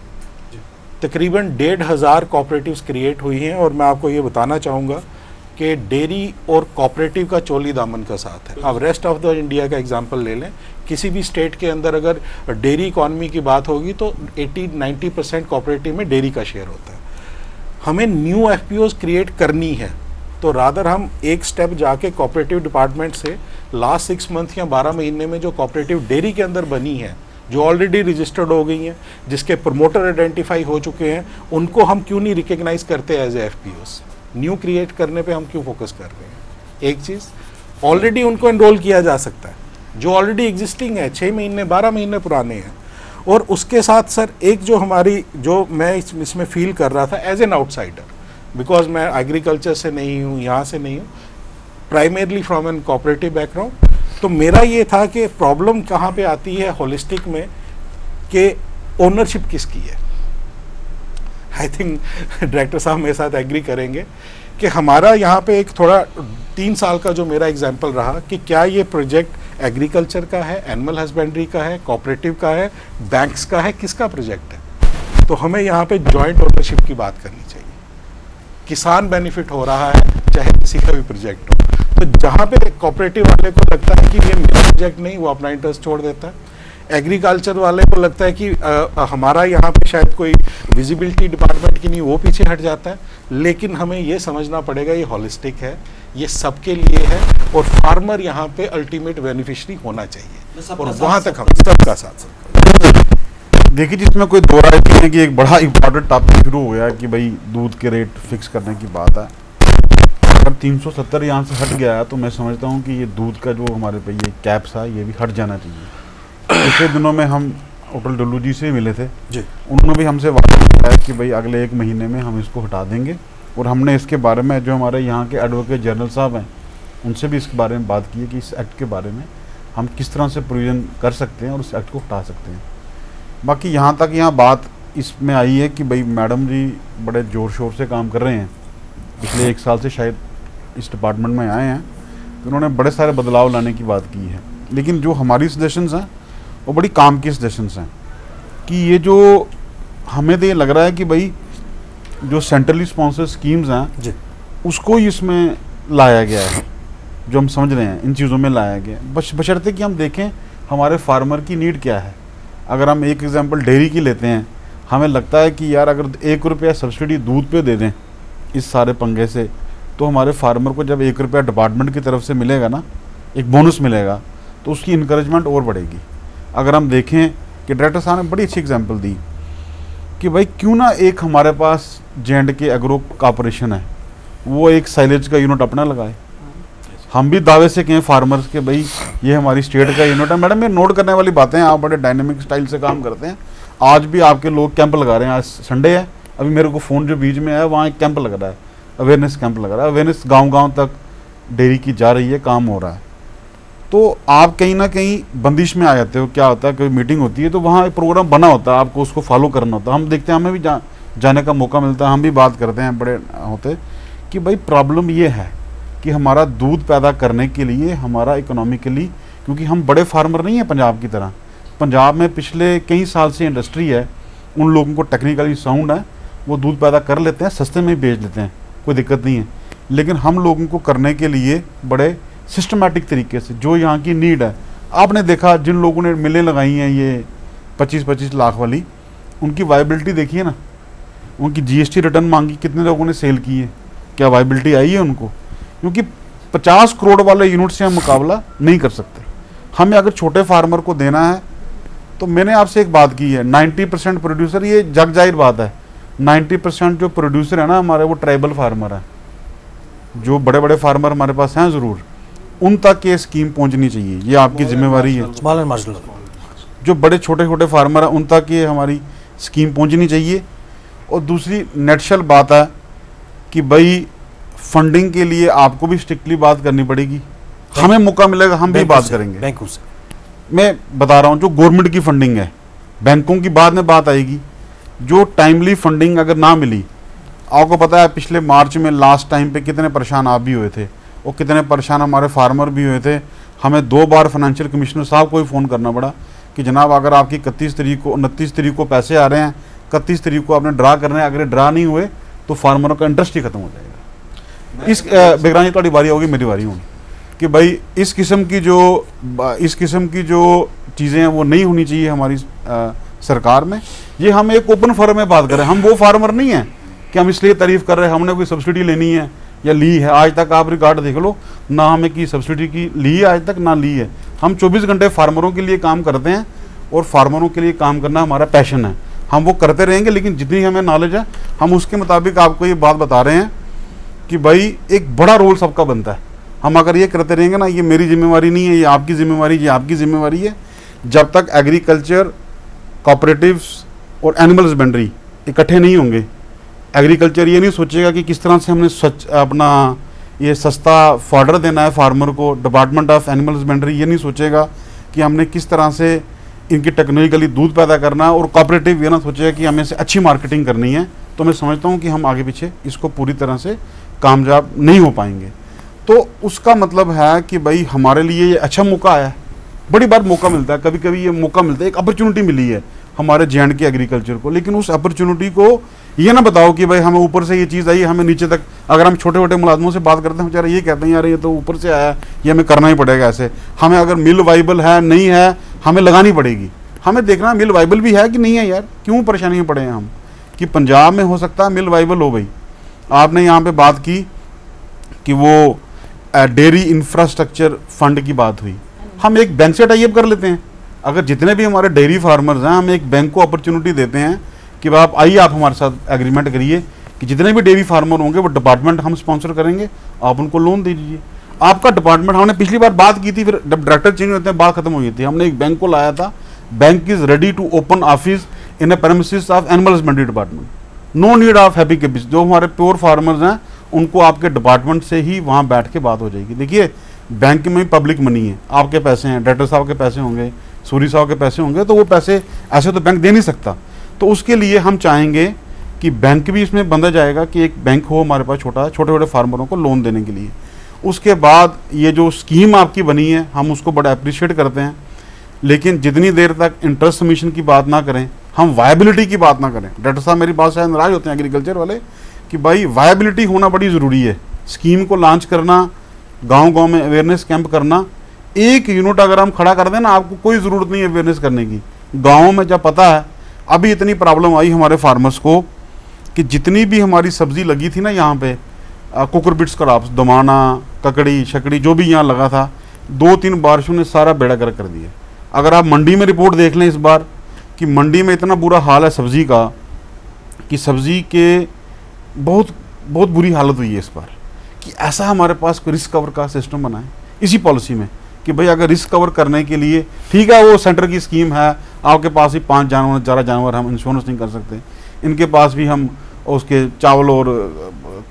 तकरीबन 1,500 कोऑपरेटिव्स क्रिएट हुई हैं, और मैं आपको ये बताना चाहूँगा कि डेयरी और कोऑपरेटिव का चोली दामन का साथ है। आप रेस्ट ऑफ द इंडिया का एग्जांपल ले लें, किसी भी स्टेट के अंदर अगर डेयरी इकॉनमी की बात होगी तो 80-90% कोऑपरेटिव में डेयरी का शेयर होता है। हमें न्यू एफपीओज क्रिएट करनी है, तो रादर हम एक स्टेप जाके कोऑपरेटिव डिपार्टमेंट से लास्ट 6 मंथ या 12 महीने में जो कोऑपरेटिव डेयरी के अंदर बनी है, जो ऑलरेडी रजिस्टर्ड हो गई हैं, जिसके प्रमोटर आइडेंटिफाई हो चुके हैं, उनको हम क्यों नहीं रिकग्नाइज करते as a FPOs. New create करने पे हम क्यों फोकस कर रहे हैं। एक चीज़, ऑलरेडी उनको एनरोल किया जा सकता है, जो ऑलरेडी एग्जिस्टिंग है, 6 महीने 12 महीने पुराने हैं। और उसके साथ सर एक जो हमारी, जो मैं इसमें फील कर रहा था एज एन आउटसाइडर, बिकॉज मैं एग्रीकल्चर से नहीं हूँ, यहाँ से नहीं हूँ, primarily from an cooperative background, तो मेरा ये था कि प्रॉब्लम कहाँ पे आती है होलिस्टिक में, कि ओनरशिप किसकी है। आई थिंक डायरेक्टर साहब मेरे साथ एग्री करेंगे कि हमारा यहाँ पे एक थोड़ा 3 साल का जो मेरा एग्जाम्पल रहा कि क्या ये प्रोजेक्ट एग्रीकल्चर का है, एनिमल हस्बेंड्री का है, कोऑपरेटिव का है, बैंक्स का है, किसका प्रोजेक्ट है। तो हमें यहाँ पे जॉइंट ओनरशिप की बात करनी चाहिए। किसान बेनिफिट हो रहा है चाहे किसी का भी प्रोजेक्ट हो, तो जहाँ पे कोऑपरेटिव वाले को लगता है कि ये मेरा प्रोजेक्ट नहीं, वो अपना इंटरेस्ट छोड़ देता है। एग्रीकल्चर वाले को लगता है कि हमारा यहाँ पे शायद कोई विजिबिलिटी डिपार्टमेंट की नहीं, वो पीछे हट जाता है। लेकिन हमें ये समझना पड़ेगा ये होलिस्टिक है, ये सबके लिए है, और फार्मर यहाँ पे अल्टीमेट बेनिफिशियरी होना चाहिए, और वहाँ तक हम सबका साथ। देखिए, जिसमें कोई दो राय नहीं है कि एक बड़ा इंपॉर्टेंट टॉपिक शुरू हो गया कि भाई दूध के रेट फिक्स करने की बात है। अगर 370 यहाँ से हट गया तो मैं समझता हूँ कि ये दूध का जो हमारे पे ये कैप था, ये भी हट जाना चाहिए। पिछले दिनों में हम होटल डुल्लू जी से मिले थे जी। उन्होंने भी हमसे वादा किया है कि भाई अगले 1 महीने में हम इसको हटा देंगे। और हमने इसके बारे में जो हमारे यहाँ के एडवोकेट जनरल साहब हैं उनसे भी इसके बारे में बात की है कि इस एक्ट के बारे में हम किस तरह से प्रोविजन कर सकते हैं और इस एक्ट को हटा सकते हैं। बाकी यहाँ तक यहाँ बात इसमें आई है कि भाई मैडम जी बड़े ज़ोर शोर से काम कर रहे हैं, पिछले 1 साल से शायद इस डिपार्टमेंट में आए हैं, तो उन्होंने बड़े सारे बदलाव लाने की बात की है। लेकिन जो हमारी सजेशंस हैं वो बड़ी काम की सजेशंस हैं कि ये जो हमें तो ये लग रहा है कि भाई जो सेंट्रली स्पॉन्सर्ड स्कीम्स हैं जी। उसको ही इसमें लाया गया है, जो हम समझ रहे हैं इन चीज़ों में लाया गया है। बशर्ते कि हम देखें हमारे फार्मर की नीड क्या है। अगर हम एक एग्जांपल डेयरी की लेते हैं, हमें लगता है कि यार अगर 1 रुपया सब्सिडी दूध पे दे दें इस सारे पंगे से, तो हमारे फार्मर को जब 1 रुपया डिपार्टमेंट की तरफ से मिलेगा ना, एक बोनस मिलेगा, तो उसकी इंकरेजमेंट और बढ़ेगी। अगर हम देखें कि डायरेक्टर साहब ने बड़ी अच्छी एग्जांपल दी कि भाई क्यों ना एक हमारे पास J&K एग्रो कॉर्पोरेशन है, वो एक साइलेज का यूनिट अपना लगाए। हम भी दावे से कहें फार्मर्स के भाई ये हमारी स्टेट का यूनिट है। मैडम ये नोट करने वाली बातें हैं, आप बड़े डायनेमिक स्टाइल से काम करते हैं। आज भी आपके लोग कैंप लगा रहे हैं, आज संडे है, अभी मेरे को फ़ोन जो बीच में आया वहाँ एक कैंप लग रहा है, अवेयरनेस कैंप लग रहा है। अवेयरनेस गाँव तक डेयरी की जा रही है, काम हो रहा है। तो आप कहीं ना कहीं बंदिश में आ जाते हो। क्या होता है, कोई मीटिंग होती है तो वहाँ एक प्रोग्राम बना होता है, आपको उसको फॉलो करना होता है। हम देखते हैं, हमें भी जाने का मौका मिलता है, हम भी बात करते हैं बड़े होते कि भाई प्रॉब्लम ये है कि हमारा दूध पैदा करने के लिए हमारा इकोनॉमिकली, क्योंकि हम बड़े फार्मर नहीं हैं पंजाब की तरह। पंजाब में पिछले कई साल से इंडस्ट्री है, उन लोगों को टेक्निकली साउंड है, वो दूध पैदा कर लेते हैं, सस्ते में बेच लेते हैं, कोई दिक्कत नहीं है। लेकिन हम लोगों को करने के लिए बड़े सिस्टमेटिक तरीके से जो यहाँ की नीड है, आपने देखा जिन लोगों ने मिलें लगाई हैं ये 25-25 लाख वाली, उनकी वायबिलिटी देखिए ना, उनकी GST रिटर्न मांगी, कितने लोगों ने सेल की है, क्या वायबिलिटी आई है उनको? क्योंकि 50 करोड़ वाले यूनिट से हम मुकाबला नहीं कर सकते। हमें अगर छोटे फार्मर को देना है तो मैंने आपसे एक बात की है, 90% प्रोड्यूसर, ये जग जाहिर बात है, 90% जो प्रोड्यूसर है ना हमारे, वो ट्राइबल फार्मर है। जो बड़े बड़े फार्मर हमारे पास हैं ज़रूर, उन तक ये स्कीम पहुंचनी चाहिए, ये आपकी जिम्मेवारी है। स्मॉल एंड मार्जिनल, जो बड़े छोटे छोटे फार्मर हैं उन तक ये हमारी स्कीम पहुंचनी चाहिए। और दूसरी नेटशल बात है कि भाई फंडिंग के लिए आपको भी स्ट्रिक्टली बात करनी पड़ेगी। हमें मौका मिलेगा, हम भी बात करेंगे बैंकों से। मैं बता रहा हूँ, जो गवर्नमेंट की फंडिंग है, बैंकों की बाद में बात आएगी। जो टाइमली फंडिंग अगर ना मिली, आपको पता है पिछले मार्च में लास्ट टाइम पे कितने परेशान आप भी हुए थे और कितने परेशान हमारे फार्मर भी हुए थे। हमें 2 बार फाइनेंशियल कमिश्नर साहब को ही फ़ोन करना पड़ा कि जनाब अगर आपकी 31 तारीख को 29 तारीख को पैसे आ रहे हैं, 31 तारीख को आपने ड्रा करना है, अगर ड्रा नहीं हुए तो फार्मरों का इंटरेस्ट ही खत्म हो जाएगा। इस बेगरानी थोड़ी बारी होगी, मेरी बारी होगी कि भाई इस किस्म की जो चीज़ें हैं वो नहीं होनी चाहिए हमारी सरकार में। ये हम एक ओपन फोरम में बात करें, हम वो फार्मर नहीं हैं कि हम इसलिए तारीफ़ कर रहे हैं हमने कोई सब्सिडी लेनी है या ली है। आज तक आप रिकॉर्ड देख लो, ना हमें की सब्सिडी की ली है आज तक, ना ली है। हम 24 घंटे फार्मरों के लिए काम करते हैं और फार्मरों के लिए काम करना हमारा पैशन है, हम वो करते रहेंगे। लेकिन जितनी हमें नॉलेज है हम उसके मुताबिक आपको ये बात बता रहे हैं कि भाई एक बड़ा रोल सबका बनता है। हम अगर ये करते रहेंगे ना, ये मेरी जिम्मेवारी नहीं है, ये आपकी जिम्मेवारी, ये आपकी जिम्मेवारी है। जब तक एग्रीकल्चर कोऑपरेटिव्स और एनिमल हस्बेंड्री इकट्ठे नहीं होंगे, एग्रीकल्चर ये नहीं सोचेगा कि किस तरह से हमने अपना ये सस्ता फॉडर देना है फार्मर को, डिपार्टमेंट ऑफ एनिमल हस्बेंड्री ये नहीं सोचेगा कि हमने किस तरह से इनकी टेक्नोलॉजिकली दूध पैदा करना है, और कोऑपरेटिव ये ना सोचेगा कि हमें से अच्छी मार्केटिंग करनी है। तो मैं समझता हूँ कि हम आगे पीछे इसको पूरी तरह से कामयाब नहीं हो पाएंगे। तो उसका मतलब है कि भाई हमारे लिए ये अच्छा मौका आया है, बड़ी बार मौका मिलता है, कभी कभी ये मौका मिलता है, एक अपॉर्चुनिटी मिली है हमारे J&K एग्रीकल्चर को। लेकिन उस अपॉर्चुनिटी को ये ना बताओ कि भाई हमें ऊपर से ये चीज़ आई, हमें नीचे तक। अगर हम छोटे छोटे मुलाजमों से बात करते हैं, बेचारे ये कहते हैं यार ये तो ऊपर से आया, ये हमें करना ही पड़ेगा ऐसे। हमें अगर मिल वाइबल है नहीं है, हमें लगानी पड़ेगी। हमें देखना मिल वाइबल भी है कि नहीं है, यार क्यों परेशानी में पड़े हैं हम, कि पंजाब में हो सकता है मिल वाइबल हो। भाई आपने यहाँ पे बात की कि वो डेयरी इंफ्रास्ट्रक्चर फंड की बात हुई, हम एक बैंक से टाई अप कर लेते हैं। अगर जितने भी हमारे डेयरी फार्मर्स हैं, हम एक बैंक को अपॉर्चुनिटी देते हैं कि आप आइए, आप हमारे साथ एग्रीमेंट करिए कि जितने भी डेयरी फार्मर होंगे वो डिपार्टमेंट हम स्पॉन्सर करेंगे, आप उनको लोन दे दीजिए। आपका डिपार्टमेंट, हमने पिछली बार बात की थी, फिर जब डायरेक्टर चेंज होते हैं बात खत्म हो गई थी। हमने एक बैंक को लाया था, bank is ready to open office in a premises of animal husbandry department, no need of happy कैपिस। जो हमारे प्योर फार्मर्स हैं उनको आपके डिपार्टमेंट से ही वहाँ बैठ के बात हो जाएगी। देखिए बैंक में पब्लिक मनी है, आपके पैसे हैं, डायरेक्टर साहब के पैसे होंगे, सूरी साहब के पैसे होंगे, तो वो पैसे ऐसे तो बैंक दे नहीं सकता। तो उसके लिए हम चाहेंगे कि बैंक भी इसमें बंधा जाएगा कि एक बैंक हो हमारे पास छोटे छोटे फार्मरों को लोन देने के लिए। उसके बाद ये जो स्कीम आपकी बनी है हम उसको बड़ा अप्रिशिएट करते हैं, लेकिन जितनी देर तक इंटरेस्ट सबमिशन की बात ना करें, हम वायबिलिटी की बात ना करें। डाक्टर साहब मेरी बात शायद नाराज होते हैं एग्रीकल्चर वाले कि भाई वायबिलिटी होना बड़ी ज़रूरी है। स्कीम को लॉन्च करना, गांव-गांव में अवेयरनेस कैंप करना, एक यूनिट अगर हम खड़ा कर दें ना, आपको कोई ज़रूरत नहीं है अवेयरनेस करने की। गाँव में जब पता है, अभी इतनी प्रॉब्लम आई हमारे फार्मर्स को कि जितनी भी हमारी सब्जी लगी थी ना यहाँ पे, कुकुरबिट्स क्रॉप्स, दमाना, ककड़ी शकड़ी जो भी यहाँ लगा था, 2-3 बारिशों ने सारा बेड़ा गर्क कर दिया। अगर आप मंडी में रिपोर्ट देख लें इस बार कि मंडी में इतना बुरा हाल है सब्ज़ी का कि सब्ज़ी के बहुत बहुत बुरी हालत हुई है इस बार, कि ऐसा हमारे पास कोई रिस्क कवर का सिस्टम बना है इसी पॉलिसी में कि भाई अगर रिस्क कवर करने के लिए, ठीक है वो सेंटर की स्कीम है, आपके पास ही 5 जानवर 4 जानवर हम इंश्योरेंस नहीं कर सकते, इनके पास भी हम उसके चावल और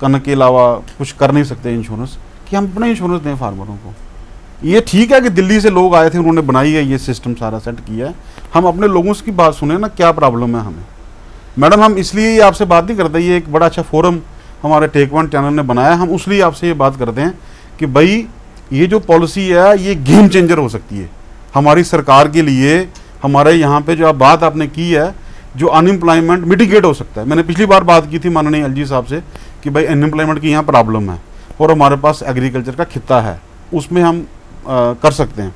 कनक के अलावा कुछ कर नहीं सकते इंश्योरेंस, कि हम अपना इंश्योरेंस दें फार्मरों को। ये ठीक है कि दिल्ली से लोग आए थे, उन्होंने बनाई है ये सिस्टम, सारा सेट किया है। हम अपने लोगों की बात सुने ना, क्या प्रॉब्लम है हमें। मैडम हम इसलिए ये आपसे बात नहीं करते, ये एक बड़ा अच्छा फोरम हमारे टेक वन चैनल ने बनाया, हम उसलिए आपसे ये बात करते हैं कि भाई ये जो पॉलिसी है ये गेम चेंजर हो सकती है हमारी सरकार के लिए। हमारे यहाँ पे जो आप बात आपने की है, जो अनएम्प्लॉयमेंट मिटिगेट हो सकता है। मैंने पिछली बार बात की थी माननीय एलजी साहब से कि भाई अनएम्प्लॉयमेंट की यहाँ प्रॉब्लम है और हमारे पास एग्रीकल्चर का खिता है, उसमें हम कर सकते हैं।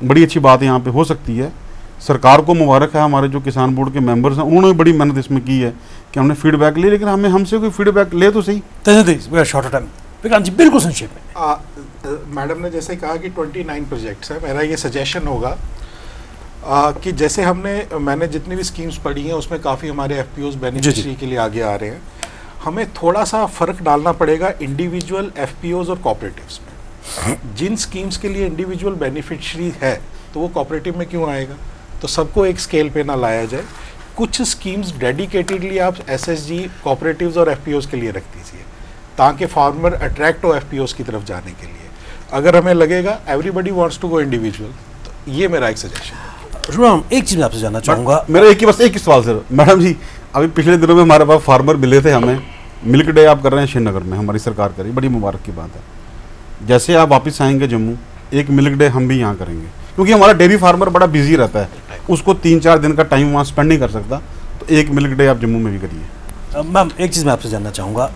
बड़ी अच्छी बात यहाँ पे हो सकती है। सरकार को मुबारक है, हमारे जो किसान बोर्ड के मेंबर्स हैं उन्होंने बड़ी मेहनत इसमें की है कि हमने फीडबैक ली, लेकिन हमसे कोई फीडबैक ले तो सही। शॉर्ट टाइम विक्रांत जी बिल्कुल संक्षेप में। मैडम ने जैसे कहा कि 29 प्रोजेक्ट्स हैं, मेरा ये सजेशन होगा कि जैसे मैंने जितनी भी स्कीम्स पढ़ी हैं उसमें काफ़ी हमारे एफपीओज बेनिफिशियरी के लिए आगे आ रहे हैं। हमें थोड़ा सा फ़र्क डालना पड़ेगा इंडिविजुअल एफपीओज और कोऑपरेटिव्स में। जिन स्कीम्स के लिए इंडिविजुअल बेनिफिशियरी है तो वो कोऑपरेटिव में क्यों आएगा, तो सबको एक स्केल पे ना लाया जाए। कुछ स्कीम्स डेडिकेटेडली आप एसएसजी, कोऑपरेटिव्स और एफपीओज के लिए रख दीजिए ताकि फार्मर अट्रैक्ट हो एफपीओज की तरफ जाने के लिए। अगर हमें लगेगा everybody wants to go individual, तो ये मेरा एक सजेशन है। शुभम, एक चीज़ मैं आपसे जानना चाहूँगा। मेरा एक ही सवाल सर। मैडम जी अभी पिछले दिनों में हमारे पास फार्मर मिले थे, हमें मिल्क डे आप कर रहे हैं श्रीनगर में, हमारी सरकार करी, बड़ी मुबारक की बात है। जैसे आप वापस आएंगे जम्मू, एक मिल्क डे हम भी यहाँ करेंगे, क्योंकि हमारा डेयरी फार्मर बड़ा बिजी रहता है, उसको 3-4 दिन का टाइम वहाँ स्पेंड नहीं कर सकता, तो एक मिल्क डे आप जम्मू में भी करिए। मैम एक चीज़ मैं आपसे जानना चाहूँगा,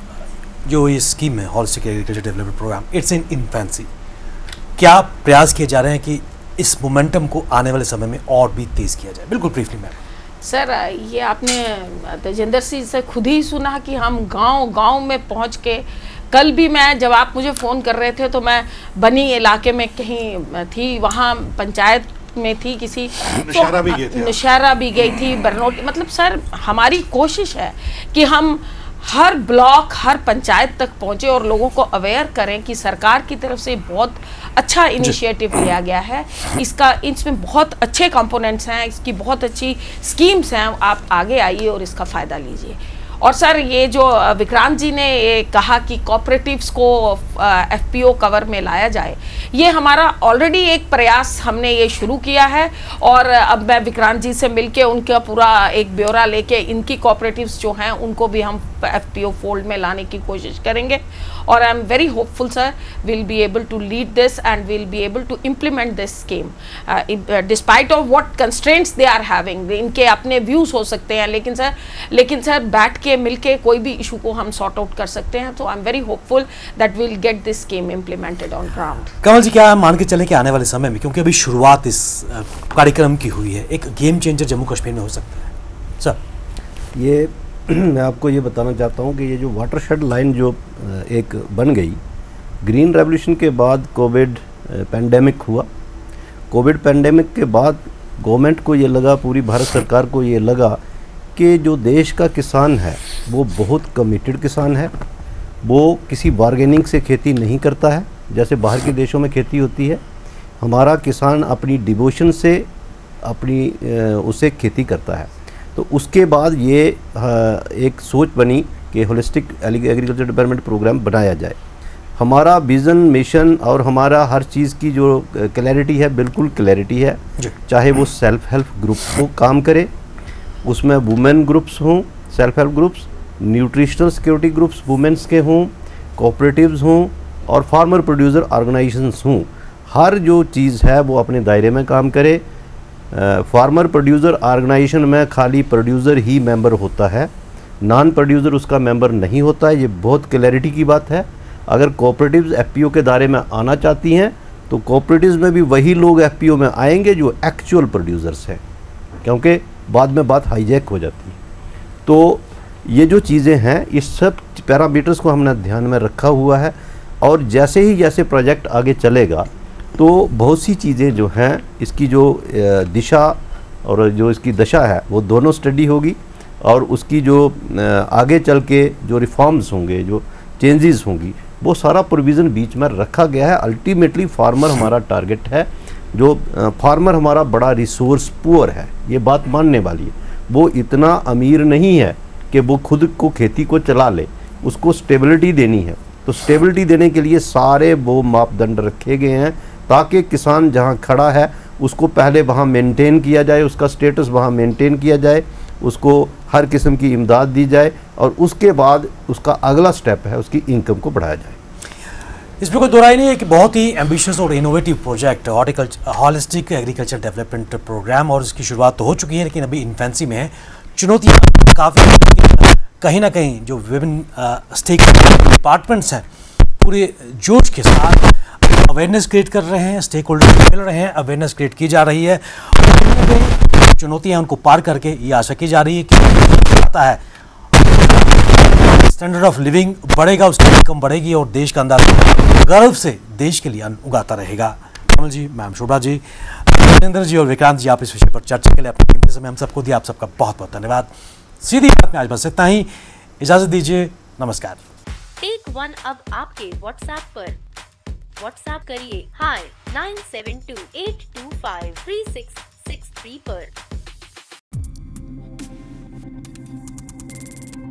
जो ये स्कीम है holistic agriculture development programme, it's in infancy, क्या प्रयास किए जा रहे हैं कि इस मोमेंटम को आने वाले समय में और भी तेज़ किया जाए? बिल्कुल ब्रीफली मैम। सर ये आपने तेजेंद्र सिंह से खुद ही सुना कि हम गांव में पहुंच के, कल भी मैं जब आप मुझे फ़ोन कर रहे थे तो मैं बनी इलाके में कहीं थी, वहाँ पंचायत में थी किसी, नौशहरा भी गई थी, बरनोटी, मतलब सर हमारी कोशिश है कि हम हर ब्लॉक, हर पंचायत तक पहुँचे और लोगों को अवेयर करें कि सरकार की तरफ से बहुत अच्छा इनिशिएटिव लिया गया है। इसमें बहुत अच्छे कंपोनेंट्स हैं, इसकी बहुत अच्छी स्कीम्स हैं, आप आगे आइए और इसका फ़ायदा लीजिए। और सर ये जो विक्रांत जी ने ये कहा कि कोऑपरेटिव्स को एफपीओ कवर में लाया जाए, ये हमारा ऑलरेडी एक प्रयास हमने ये शुरू किया है और अब मैं विक्रांत जी से मिलके उनका पूरा एक ब्यौरा लेके इनकी कोऑपरेटिव्स जो हैं उनको भी हम एफपीओ फोल्ड में लाने की कोशिश करेंगे। और I am very hopeful sir, will be able to lead this and will be able to implement this scheme despite of what constraints they are having. इनके अपने व्यूज़ हो सकते हैं, लेकिन सर बैठ के मिलके कोई भी इशू को हम सॉर्ट आउट कर सकते हैं। तो I am very hopeful that will get this scheme implemented on ground. Kamal ji, क्या मान के चले कि आने वाले समय में, क्योंकि अभी शुरुआत इस कार्यक्रम की हुई है, एक गेम चेंजर जम्मू कश्मीर में हो सकता है? सर ये मैं आपको ये बताना चाहता हूँ कि ये जो वाटरशेड लाइन जो एक बन गई, ग्रीन रेवोल्यूशन के बाद कोविड पेंडेमिक हुआ। कोविड पेंडेमिक के बाद गवर्नमेंट को ये लगा, पूरी भारत सरकार को ये लगा कि जो देश का किसान है वो बहुत कमिटेड किसान है, वो किसी बार्गेनिंग से खेती नहीं करता है, जैसे बाहर के देशों में खेती होती है, हमारा किसान अपनी डिवोशन से अपनी उसे खेती करता है। तो उसके बाद ये एक सोच बनी कि होलिस्टिक एग्रीकल्चर डेवलपमेंट प्रोग्राम बनाया जाए। हमारा विज़न, मिशन और हमारा हर चीज़ की जो क्लैरिटी है, बिल्कुल क्लैरिटी है। चाहे वो सेल्फ हेल्प ग्रुप्स को काम करे, उसमें वुमेन ग्रुप्स हों, self help groups, nutritional security groups women's के हों, कोऑपरेटिव्स हों और फार्मर प्रोड्यूसर ऑर्गेनाइजेशंस हों, हर जो चीज़ है वो अपने दायरे में काम करे। फार्मर प्रोड्यूसर ऑर्गेनाइजेशन में खाली प्रोड्यूसर ही मेंबर होता है, नॉन प्रोड्यूसर उसका मेंबर नहीं होता है। ये बहुत क्लैरिटी की बात है। अगर कोऑपरेटिव्स एफपीओ के दायरे में आना चाहती हैं तो कोऑपरेटिव्स में भी वही लोग एफपीओ में आएंगे जो एक्चुअल प्रोड्यूसर्स हैं, क्योंकि बाद में बात हाईजैक हो जाती है। तो ये जो चीज़ें हैं, इस सब पैरामीटर्स को हमने ध्यान में रखा हुआ है और जैसे प्रोजेक्ट आगे चलेगा तो बहुत सी चीज़ें जो हैं, इसकी जो दिशा और जो इसकी दशा है वो दोनों स्टडी होगी और उसकी जो आगे चल के जो रिफॉर्म्स होंगे, जो चेंजेस होंगी, वो सारा प्रोविज़न बीच में रखा गया है। अल्टीमेटली फार्मर हमारा टारगेट है। जो फार्मर हमारा बड़ा रिसोर्स पुअर है, ये बात मानने वाली है। वो इतना अमीर नहीं है कि वो खुद को खेती को चला ले, उसको स्टेबिलिटी देनी है। तो स्टेबिलिटी देने के लिए सारे वो मापदंड रखे गए हैं ताकि किसान जहाँ खड़ा है उसको पहले वहाँ मेंटेन किया जाए, उसका स्टेटस वहाँ मेंटेन किया जाए, उसको हर किस्म की इमदाद दी जाए और उसके बाद उसका अगला स्टेप है उसकी इनकम को बढ़ाया जाए। इसमें कोई दो राय नहीं है कि बहुत ही एम्बिशियस और innovative project holistic agriculture development programme, और इसकी शुरुआत तो हो चुकी है लेकिन अभी इन्फेंसी में है। चुनौतियाँ काफ़ी, कहीं ना कहीं जो विभिन्न स्टेक डिपार्टमेंट्स हैं पूरे जोश के साथ अवेयरनेस क्रिएट कर रहे हैं, स्टेक होल्डर मिल रहे हैं, अवेयरनेस क्रिएट की जा रही है और कहीं ना कहीं चुनौतियाँ उनको पार करके ये आशा की जा रही है कि आता है स्टैंडर्ड ऑफ लिविंग बढ़ेगा, उसकी इनकम बढ़ेगी और देश का अंदाज गर्व से देश के लिए अन्न उगाता रहेगा। कमल जी, मैम शोभा जी, जितेंद्र जी और विक्रांत जी, आप इस विषय पर चर्चा के लिए अपने कीमती समय हम सबको दिया, आप सबका बहुत बहुत धन्यवाद। सीधी बात में आज बस इतना ही, इजाजत दीजिए, नमस्कार। टेक वन अब आपके व्हाट्सएप पर। व्हाट्सएप करिए hi 9728253663 पर।